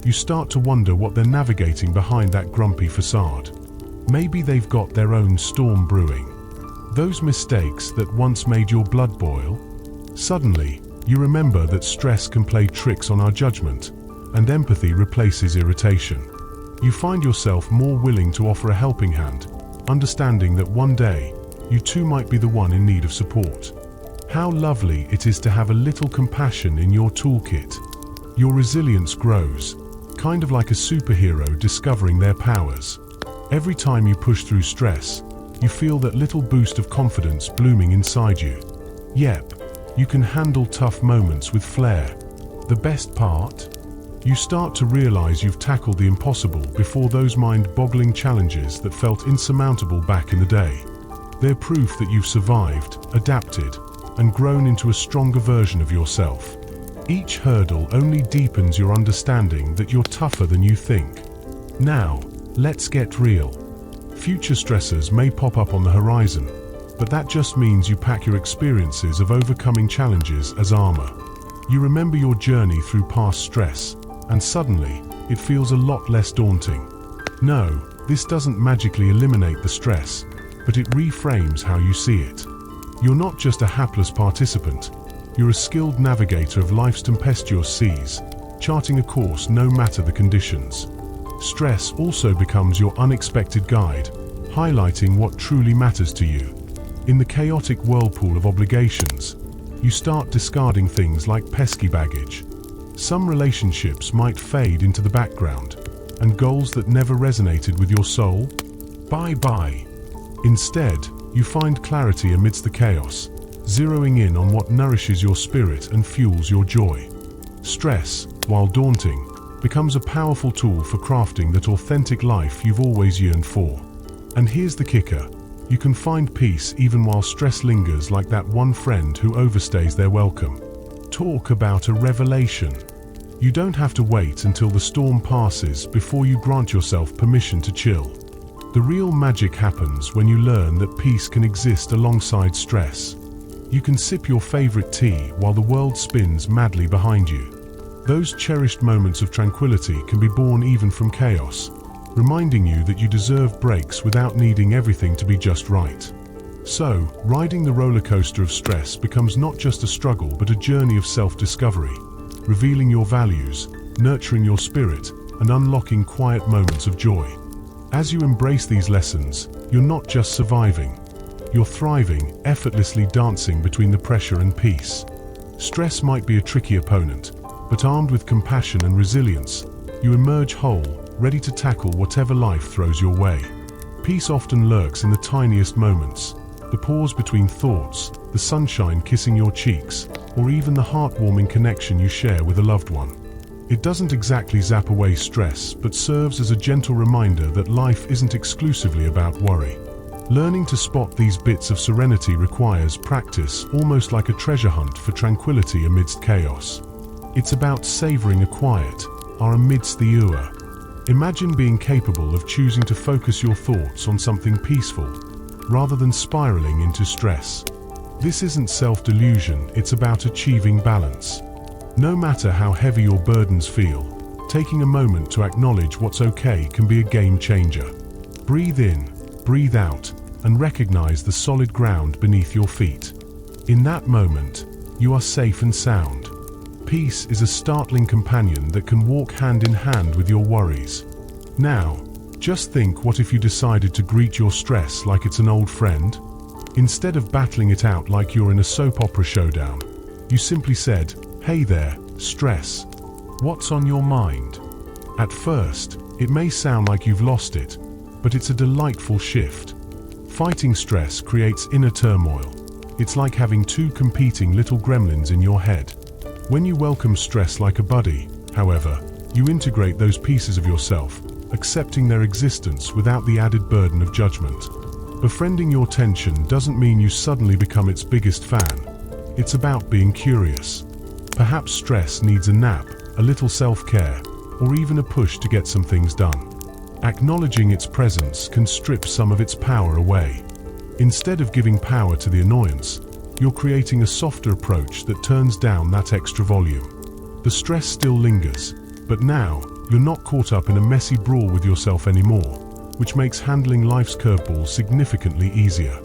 you start to wonder what they're navigating behind that grumpy facade. Maybe they've got their own storm brewing. Those mistakes that once made your blood boil? Suddenly, you remember that stress can play tricks on our judgment, and empathy replaces irritation. You find yourself more willing to offer a helping hand, understanding that one day, you too might be the one in need of support. How lovely it is to have a little compassion in your toolkit. Your resilience grows, kind of like a superhero discovering their powers. Every time you push through stress, you feel that little boost of confidence blooming inside you. Yep, you can handle tough moments with flair. The best part? You start to realize you've tackled the impossible before those mind-boggling challenges that felt insurmountable back in the day. They're proof that you've survived, adapted, and grown into a stronger version of yourself. Each hurdle only deepens your understanding that you're tougher than you think. Now, let's get real. Future stressors may pop up on the horizon, but that just means you pack your experiences of overcoming challenges as armor. You remember your journey through past stress, and suddenly, it feels a lot less daunting. No, this doesn't magically eliminate the stress, but it reframes how you see it. You're not just a hapless participant, you're a skilled navigator of life's tempestuous seas, charting a course no matter the conditions. Stress also becomes your unexpected guide, highlighting what truly matters to you. In the chaotic whirlpool of obligations, you start discarding things like pesky baggage. Some relationships might fade into the background, and goals that never resonated with your soul? Bye-bye. Instead, you find clarity amidst the chaos, zeroing in on what nourishes your spirit and fuels your joy. Stress, while daunting, becomes a powerful tool for crafting that authentic life you've always yearned for. And here's the kicker. You can find peace even while stress lingers, like that one friend who overstays their welcome. Talk about a revelation. You don't have to wait until the storm passes before you grant yourself permission to chill. The real magic happens when you learn that peace can exist alongside stress. You can sip your favorite tea while the world spins madly behind you. Those cherished moments of tranquility can be born even from chaos, reminding you that you deserve breaks without needing everything to be just right. So, riding the roller coaster of stress becomes not just a struggle but a journey of self-discovery, revealing your values, nurturing your spirit, and unlocking quiet moments of joy. As you embrace these lessons, you're not just surviving. You're thriving, effortlessly dancing between the pressure and peace. Stress might be a tricky opponent, but armed with compassion and resilience, you emerge whole, ready to tackle whatever life throws your way. Peace often lurks in the tiniest moments, the pause between thoughts, the sunshine kissing your cheeks, or even the heartwarming connection you share with a loved one. It doesn't exactly zap away stress, but serves as a gentle reminder that life isn't exclusively about worry. Learning to spot these bits of serenity requires practice, almost like a treasure hunt for tranquility amidst chaos. It's about savoring a quiet, amidst the ure. Imagine being capable of choosing to focus your thoughts on something peaceful, rather than spiraling into stress. This isn't self-delusion, it's about achieving balance. No matter how heavy your burdens feel, taking a moment to acknowledge what's okay can be a game changer. Breathe in, breathe out, and recognize the solid ground beneath your feet. In that moment, you are safe and sound. Peace is a startling companion that can walk hand in hand with your worries. Now, just think, what if you decided to greet your stress like it's an old friend? Instead of battling it out like you're in a soap opera showdown, you simply said, "Hey there, stress. What's on your mind?" At first, it may sound like you've lost it, but it's a delightful shift. Fighting stress creates inner turmoil. It's like having two competing little gremlins in your head. When you welcome stress like a buddy, however, you integrate those pieces of yourself, accepting their existence without the added burden of judgment. Befriending your tension doesn't mean you suddenly become its biggest fan. It's about being curious. Perhaps stress needs a nap, a little self-care, or even a push to get some things done. Acknowledging its presence can strip some of its power away. Instead of giving power to the annoyance, you're creating a softer approach that turns down that extra volume. The stress still lingers, but now you're not caught up in a messy brawl with yourself anymore, which makes handling life's curveballs significantly easier.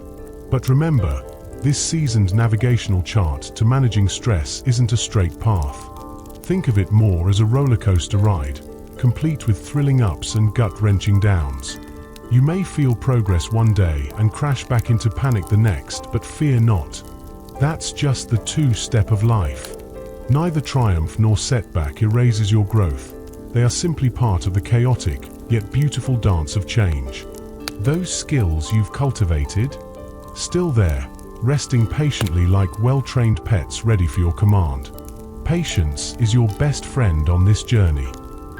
But remember, this seasoned navigational chart to managing stress isn't a straight path. Think of it more as a roller coaster ride, complete with thrilling ups and gut-wrenching downs. You may feel progress one day and crash back into panic the next, but fear not. That's just the two-step of life. Neither triumph nor setback erases your growth. They are simply part of the chaotic, yet beautiful dance of change. Those skills you've cultivated, still there, resting patiently like well-trained pets ready for your command. Patience is your best friend on this journey.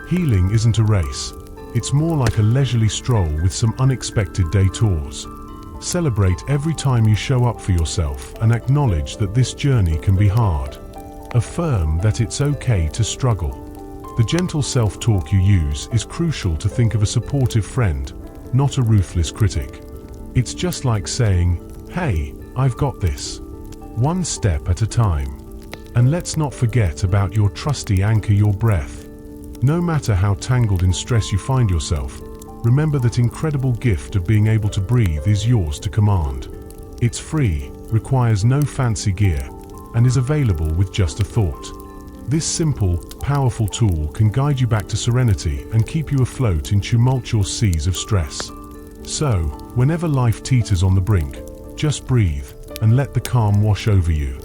Healing isn't a race. It's more like a leisurely stroll with some unexpected detours. Celebrate every time you show up for yourself and acknowledge that this journey can be hard. Affirm that it's okay to struggle. The gentle self-talk you use is crucial to think of a supportive friend, not a ruthless critic. It's just like saying, "Hey, I've got this. One step at a time." And let's not forget about your trusty anchor, your breath. No matter how tangled in stress you find yourself, remember that incredible gift of being able to breathe is yours to command. It's free, requires no fancy gear, and is available with just a thought. This simple, powerful tool can guide you back to serenity and keep you afloat in tumultuous seas of stress. So, whenever life teeters on the brink, just breathe and let the calm wash over you.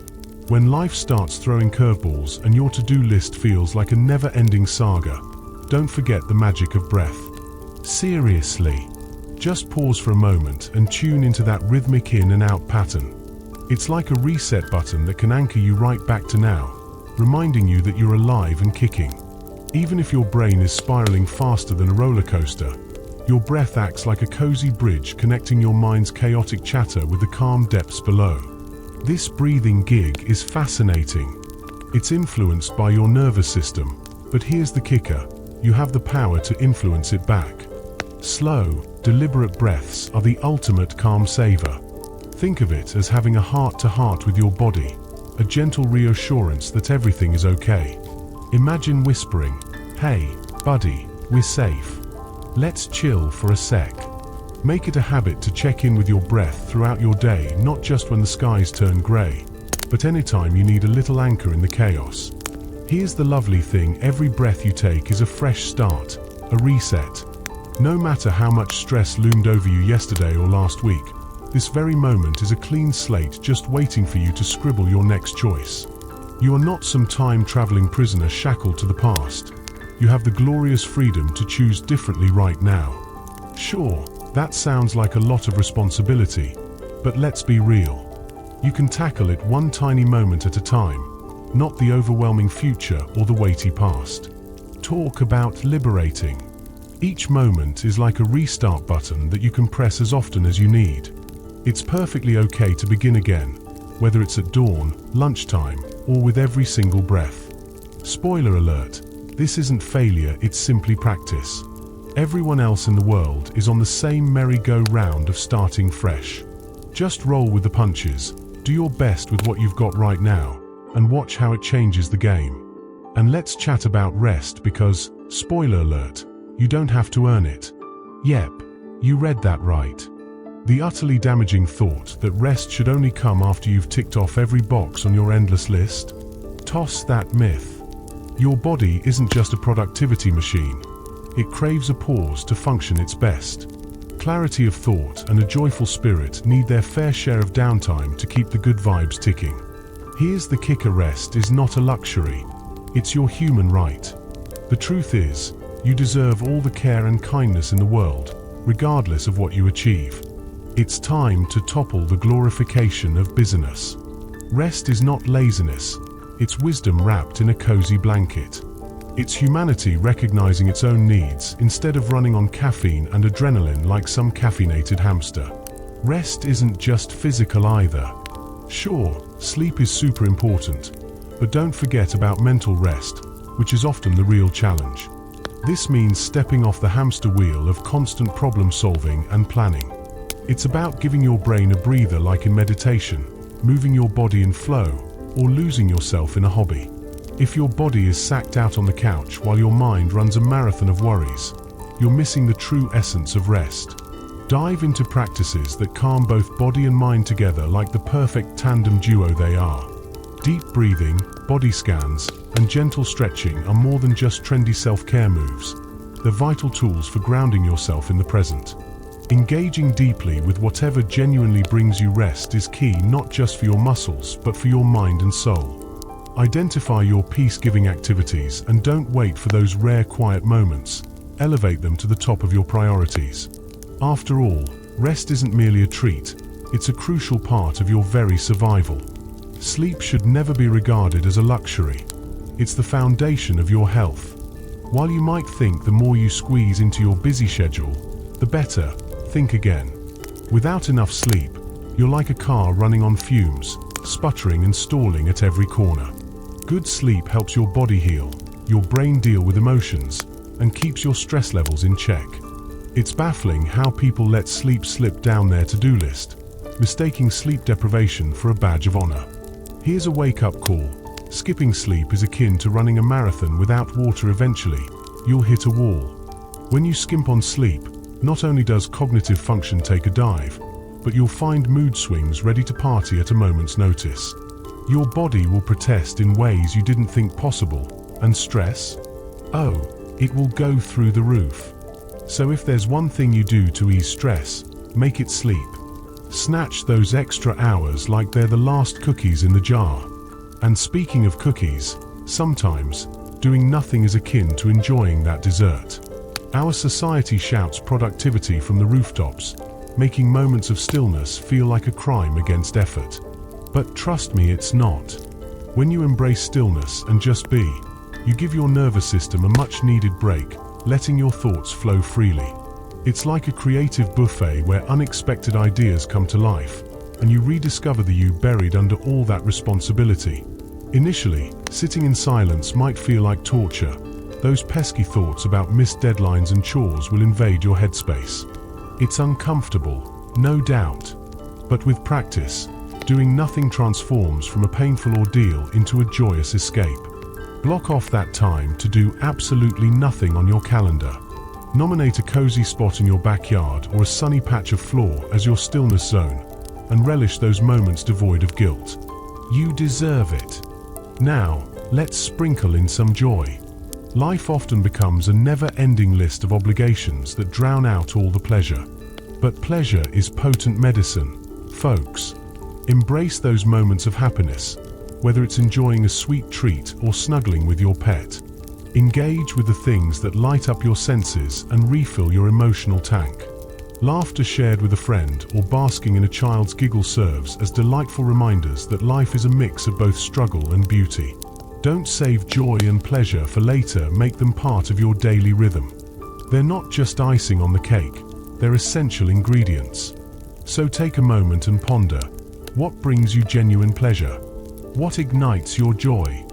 When life starts throwing curveballs and your to-do list feels like a never-ending saga, don't forget the magic of breath. Seriously, just pause for a moment and tune into that rhythmic in and out pattern. It's like a reset button that can anchor you right back to now, reminding you that you're alive and kicking. Even if your brain is spiraling faster than a roller coaster, your breath acts like a cozy bridge connecting your mind's chaotic chatter with the calm depths below. This breathing gig is fascinating. It's influenced by your nervous system, but here's the kicker: you have the power to influence it back. Slow, deliberate breaths are the ultimate calm saver. Think of it as having a heart-to-heart with your body, a gentle reassurance that everything is okay. Imagine whispering, "Hey, buddy, we're safe. Let's chill for a sec." Make it a habit to check in with your breath throughout your day, not just when the skies turn grey, but anytime you need a little anchor in the chaos. Here's the lovely thing: every breath you take is a fresh start, a reset. No matter how much stress loomed over you yesterday or last week, this very moment is a clean slate just waiting for you to scribble your next choice. You are not some time-traveling prisoner shackled to the past. You have the glorious freedom to choose differently right now. Sure, that sounds like a lot of responsibility, but let's be real. You can tackle it one tiny moment at a time, not the overwhelming future or the weighty past. Talk about liberating. Each moment is like a restart button that you can press as often as you need. It's perfectly okay to begin again, whether it's at dawn, lunchtime, or with every single breath. Spoiler alert, this isn't failure, it's simply practice. Everyone else in the world is on the same merry-go-round of starting fresh. Just roll with the punches, do your best with what you've got right now, and watch how it changes the game. And let's chat about rest because, spoiler alert, you don't have to earn it. Yep, you read that right. The utterly damaging thought that rest should only come after you've ticked off every box on your endless list? Toss that myth. Your body isn't just a productivity machine. It craves a pause to function its best. Clarity of thought and a joyful spirit need their fair share of downtime to keep the good vibes ticking. Here's the kicker: rest is not a luxury. It's your human right. The truth is, you deserve all the care and kindness in the world, regardless of what you achieve. It's time to topple the glorification of busyness. Rest is not laziness, it's wisdom wrapped in a cozy blanket. It's humanity recognizing its own needs instead of running on caffeine and adrenaline like some caffeinated hamster. Rest isn't just physical either. Sure, sleep is super important, but don't forget about mental rest, which is often the real challenge. This means stepping off the hamster wheel of constant problem solving and planning. It's about giving your brain a breather, like in meditation, moving your body in flow, or losing yourself in a hobby. If your body is sacked out on the couch while your mind runs a marathon of worries, you're missing the true essence of rest. Dive into practices that calm both body and mind together like the perfect tandem duo they are. Deep breathing, body scans, and gentle stretching are more than just trendy self-care moves. They're vital tools for grounding yourself in the present. Engaging deeply with whatever genuinely brings you rest is key, not just for your muscles, but for your mind and soul. Identify your peace-giving activities and don't wait for those rare quiet moments. Elevate them to the top of your priorities. After all, rest isn't merely a treat, it's a crucial part of your very survival. Sleep should never be regarded as a luxury. It's the foundation of your health. While you might think the more you squeeze into your busy schedule, the better, think again. Without enough sleep, you're like a car running on fumes, sputtering and stalling at every corner. Good sleep helps your body heal, your brain deal with emotions, and keeps your stress levels in check. It's baffling how people let sleep slip down their to-do list, mistaking sleep deprivation for a badge of honor. Here's a wake-up call. Skipping sleep is akin to running a marathon without water. Eventually, you'll hit a wall. When you skimp on sleep, not only does cognitive function take a dive, but you'll find mood swings ready to party at a moment's notice. Your body will protest in ways you didn't think possible, and stress? Oh, it will go through the roof. So if there's one thing you do to ease stress, make it sleep. Snatch those extra hours like they're the last cookies in the jar. And speaking of cookies, sometimes, doing nothing is akin to enjoying that dessert. Our society shouts productivity from the rooftops, making moments of stillness feel like a crime against effort. But trust me, it's not. When you embrace stillness and just be, you give your nervous system a much-needed break, letting your thoughts flow freely. It's like a creative buffet where unexpected ideas come to life, and you rediscover the you buried under all that responsibility. Initially, sitting in silence might feel like torture. Those pesky thoughts about missed deadlines and chores will invade your headspace. It's uncomfortable, no doubt. But with practice, doing nothing transforms from a painful ordeal into a joyous escape. Block off that time to do absolutely nothing on your calendar. Nominate a cozy spot in your backyard or a sunny patch of floor as your stillness zone, and relish those moments devoid of guilt. You deserve it. Now, let's sprinkle in some joy. Life often becomes a never-ending list of obligations that drown out all the pleasure. But pleasure is potent medicine, folks. Embrace those moments of happiness, whether it's enjoying a sweet treat or snuggling with your pet. Engage with the things that light up your senses and refill your emotional tank. Laughter shared with a friend or basking in a child's giggle serves as delightful reminders that life is a mix of both struggle and beauty. Don't save joy and pleasure for later, make them part of your daily rhythm. They're not just icing on the cake, they're essential ingredients. So take a moment and ponder, what brings you genuine pleasure? What ignites your joy?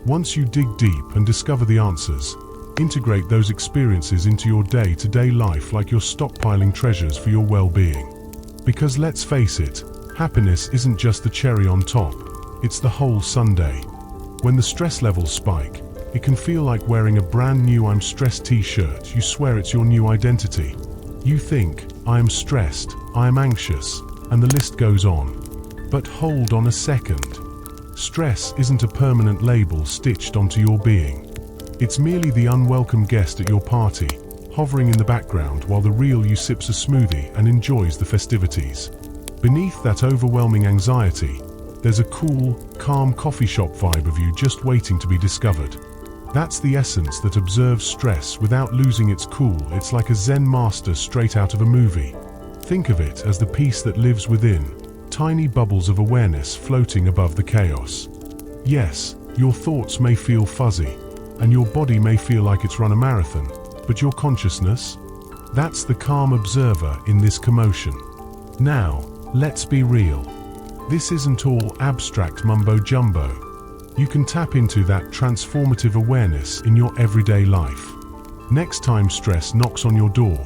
Once you dig deep and discover the answers, integrate those experiences into your day-to-day life like you're stockpiling treasures for your well-being. Because let's face it, happiness isn't just the cherry on top, it's the whole sundae. When the stress levels spike, it can feel like wearing a brand new "I'm stressed" t-shirt. You swear it's your new identity. You think, I am stressed, I am anxious, and the list goes on. But hold on a second. Stress isn't a permanent label stitched onto your being. It's merely the unwelcome guest at your party, hovering in the background while the real you sips a smoothie and enjoys the festivities. Beneath that overwhelming anxiety, there's a cool, calm coffee shop vibe of you just waiting to be discovered. That's the essence that observes stress without losing its cool. It's like a Zen master straight out of a movie. Think of it as the peace that lives within, tiny bubbles of awareness floating above the chaos. Yes, your thoughts may feel fuzzy, and your body may feel like it's run a marathon, but your consciousness? That's the calm observer in this commotion. Now, let's be real. This isn't all abstract mumbo-jumbo. You can tap into that transformative awareness in your everyday life. Next time stress knocks on your door,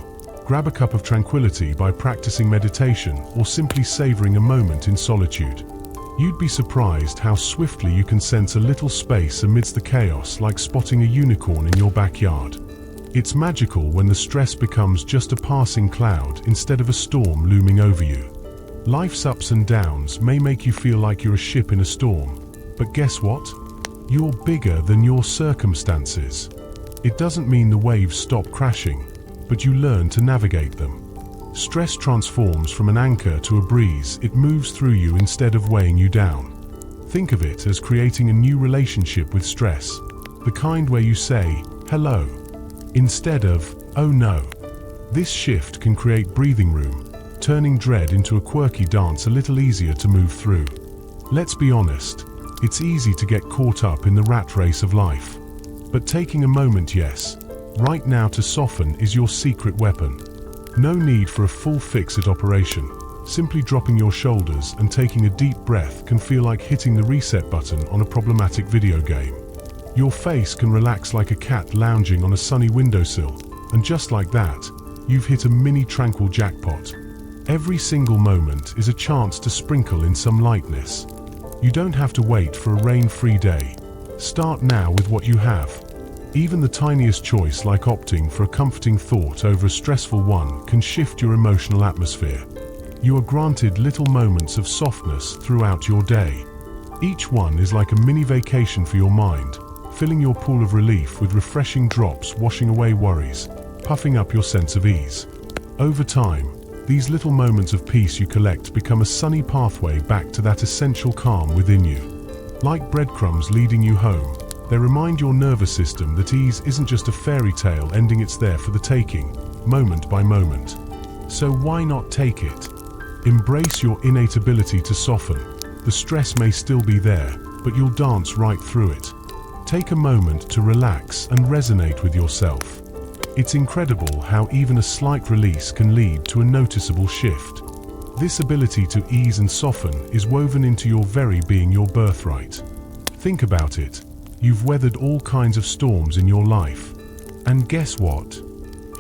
grab a cup of tranquility by practicing meditation or simply savoring a moment in solitude. You'd be surprised how swiftly you can sense a little space amidst the chaos, like spotting a unicorn in your backyard. It's magical when the stress becomes just a passing cloud instead of a storm looming over you. Life's ups and downs may make you feel like you're a ship in a storm, but guess what? You're bigger than your circumstances. It doesn't mean the waves stop crashing, but you learn to navigate them. Stress transforms from an anchor to a breeze. It moves through you instead of weighing you down. Think of it as creating a new relationship with stress, the kind where you say, hello, instead of, oh no. This shift can create breathing room, turning dread into a quirky dance a little easier to move through. Let's be honest, it's easy to get caught up in the rat race of life. But taking a moment, yes, right now to soften is your secret weapon. No need for a full fix-it operation. Simply dropping your shoulders and taking a deep breath can feel like hitting the reset button on a problematic video game. Your face can relax like a cat lounging on a sunny windowsill, and just like that, you've hit a mini tranquil jackpot. Every single moment is a chance to sprinkle in some lightness. You don't have to wait for a rain-free day. Start now with what you have. Even the tiniest choice, like opting for a comforting thought over a stressful one, can shift your emotional atmosphere. You are granted little moments of softness throughout your day. Each one is like a mini vacation for your mind, filling your pool of relief with refreshing drops, washing away worries, puffing up your sense of ease. Over time, these little moments of peace you collect become a sunny pathway back to that essential calm within you. Like breadcrumbs leading you home, they remind your nervous system that ease isn't just a fairy tale ending, it's there for the taking, moment by moment. So why not take it? Embrace your innate ability to soften. The stress may still be there, but you'll dance right through it. Take a moment to relax and resonate with yourself. It's incredible how even a slight release can lead to a noticeable shift. This ability to ease and soften is woven into your very being, your birthright. Think about it. You've weathered all kinds of storms in your life. And guess what?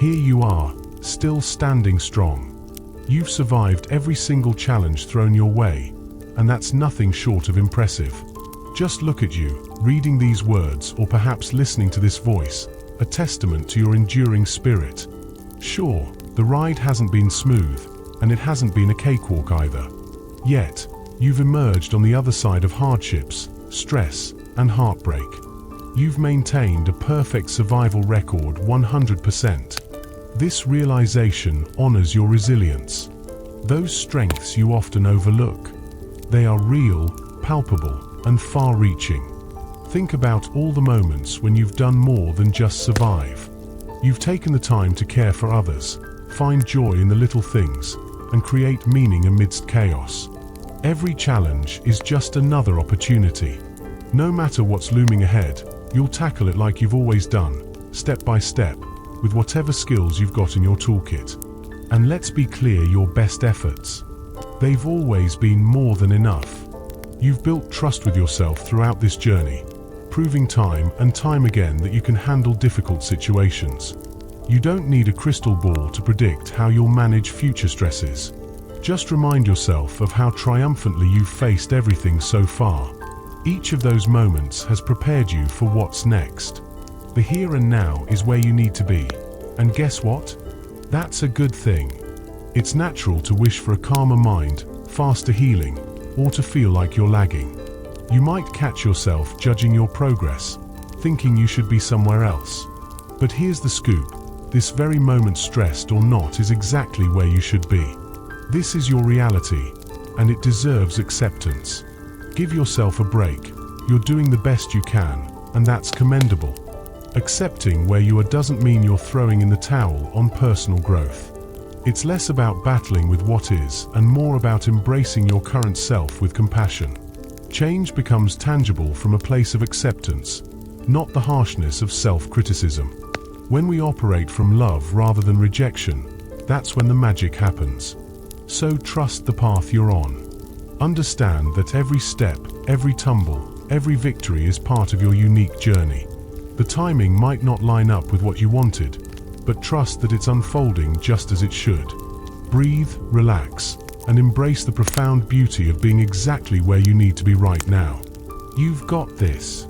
Here you are, still standing strong. You've survived every single challenge thrown your way, and that's nothing short of impressive. Just look at you, reading these words or perhaps listening to this voice, a testament to your enduring spirit. Sure, the ride hasn't been smooth, and it hasn't been a cakewalk either. Yet, you've emerged on the other side of hardships, stress, and heartbreak. You've maintained a perfect survival record 100%. This realization honors your resilience. Those strengths you often overlook. They are real, palpable, and far-reaching. Think about all the moments when you've done more than just survive. You've taken the time to care for others, find joy in the little things, and create meaning amidst chaos. Every challenge is just another opportunity. No matter what's looming ahead, you'll tackle it like you've always done, step by step, with whatever skills you've got in your toolkit. And let's be clear, your best efforts, they've always been more than enough. You've built trust with yourself throughout this journey, proving time and time again that you can handle difficult situations. You don't need a crystal ball to predict how you'll manage future stresses. Just remind yourself of how triumphantly you've faced everything so far. Each of those moments has prepared you for what's next. The here and now is where you need to be. And guess what? That's a good thing. It's natural to wish for a calmer mind, faster healing, or to feel like you're lagging. You might catch yourself judging your progress, thinking you should be somewhere else. But here's the scoop. This very moment, stressed or not, is exactly where you should be. This is your reality, and it deserves acceptance. Give yourself a break. You're doing the best you can, and that's commendable. Accepting where you are doesn't mean you're throwing in the towel on personal growth. It's less about battling with what is and more about embracing your current self with compassion. Change becomes tangible from a place of acceptance, not the harshness of self-criticism. When we operate from love rather than rejection, that's when the magic happens. So trust the path you're on. Understand that every step, every tumble, every victory is part of your unique journey. The timing might not line up with what you wanted, but trust that it's unfolding just as it should. Breathe, relax, and embrace the profound beauty of being exactly where you need to be right now. You've got this.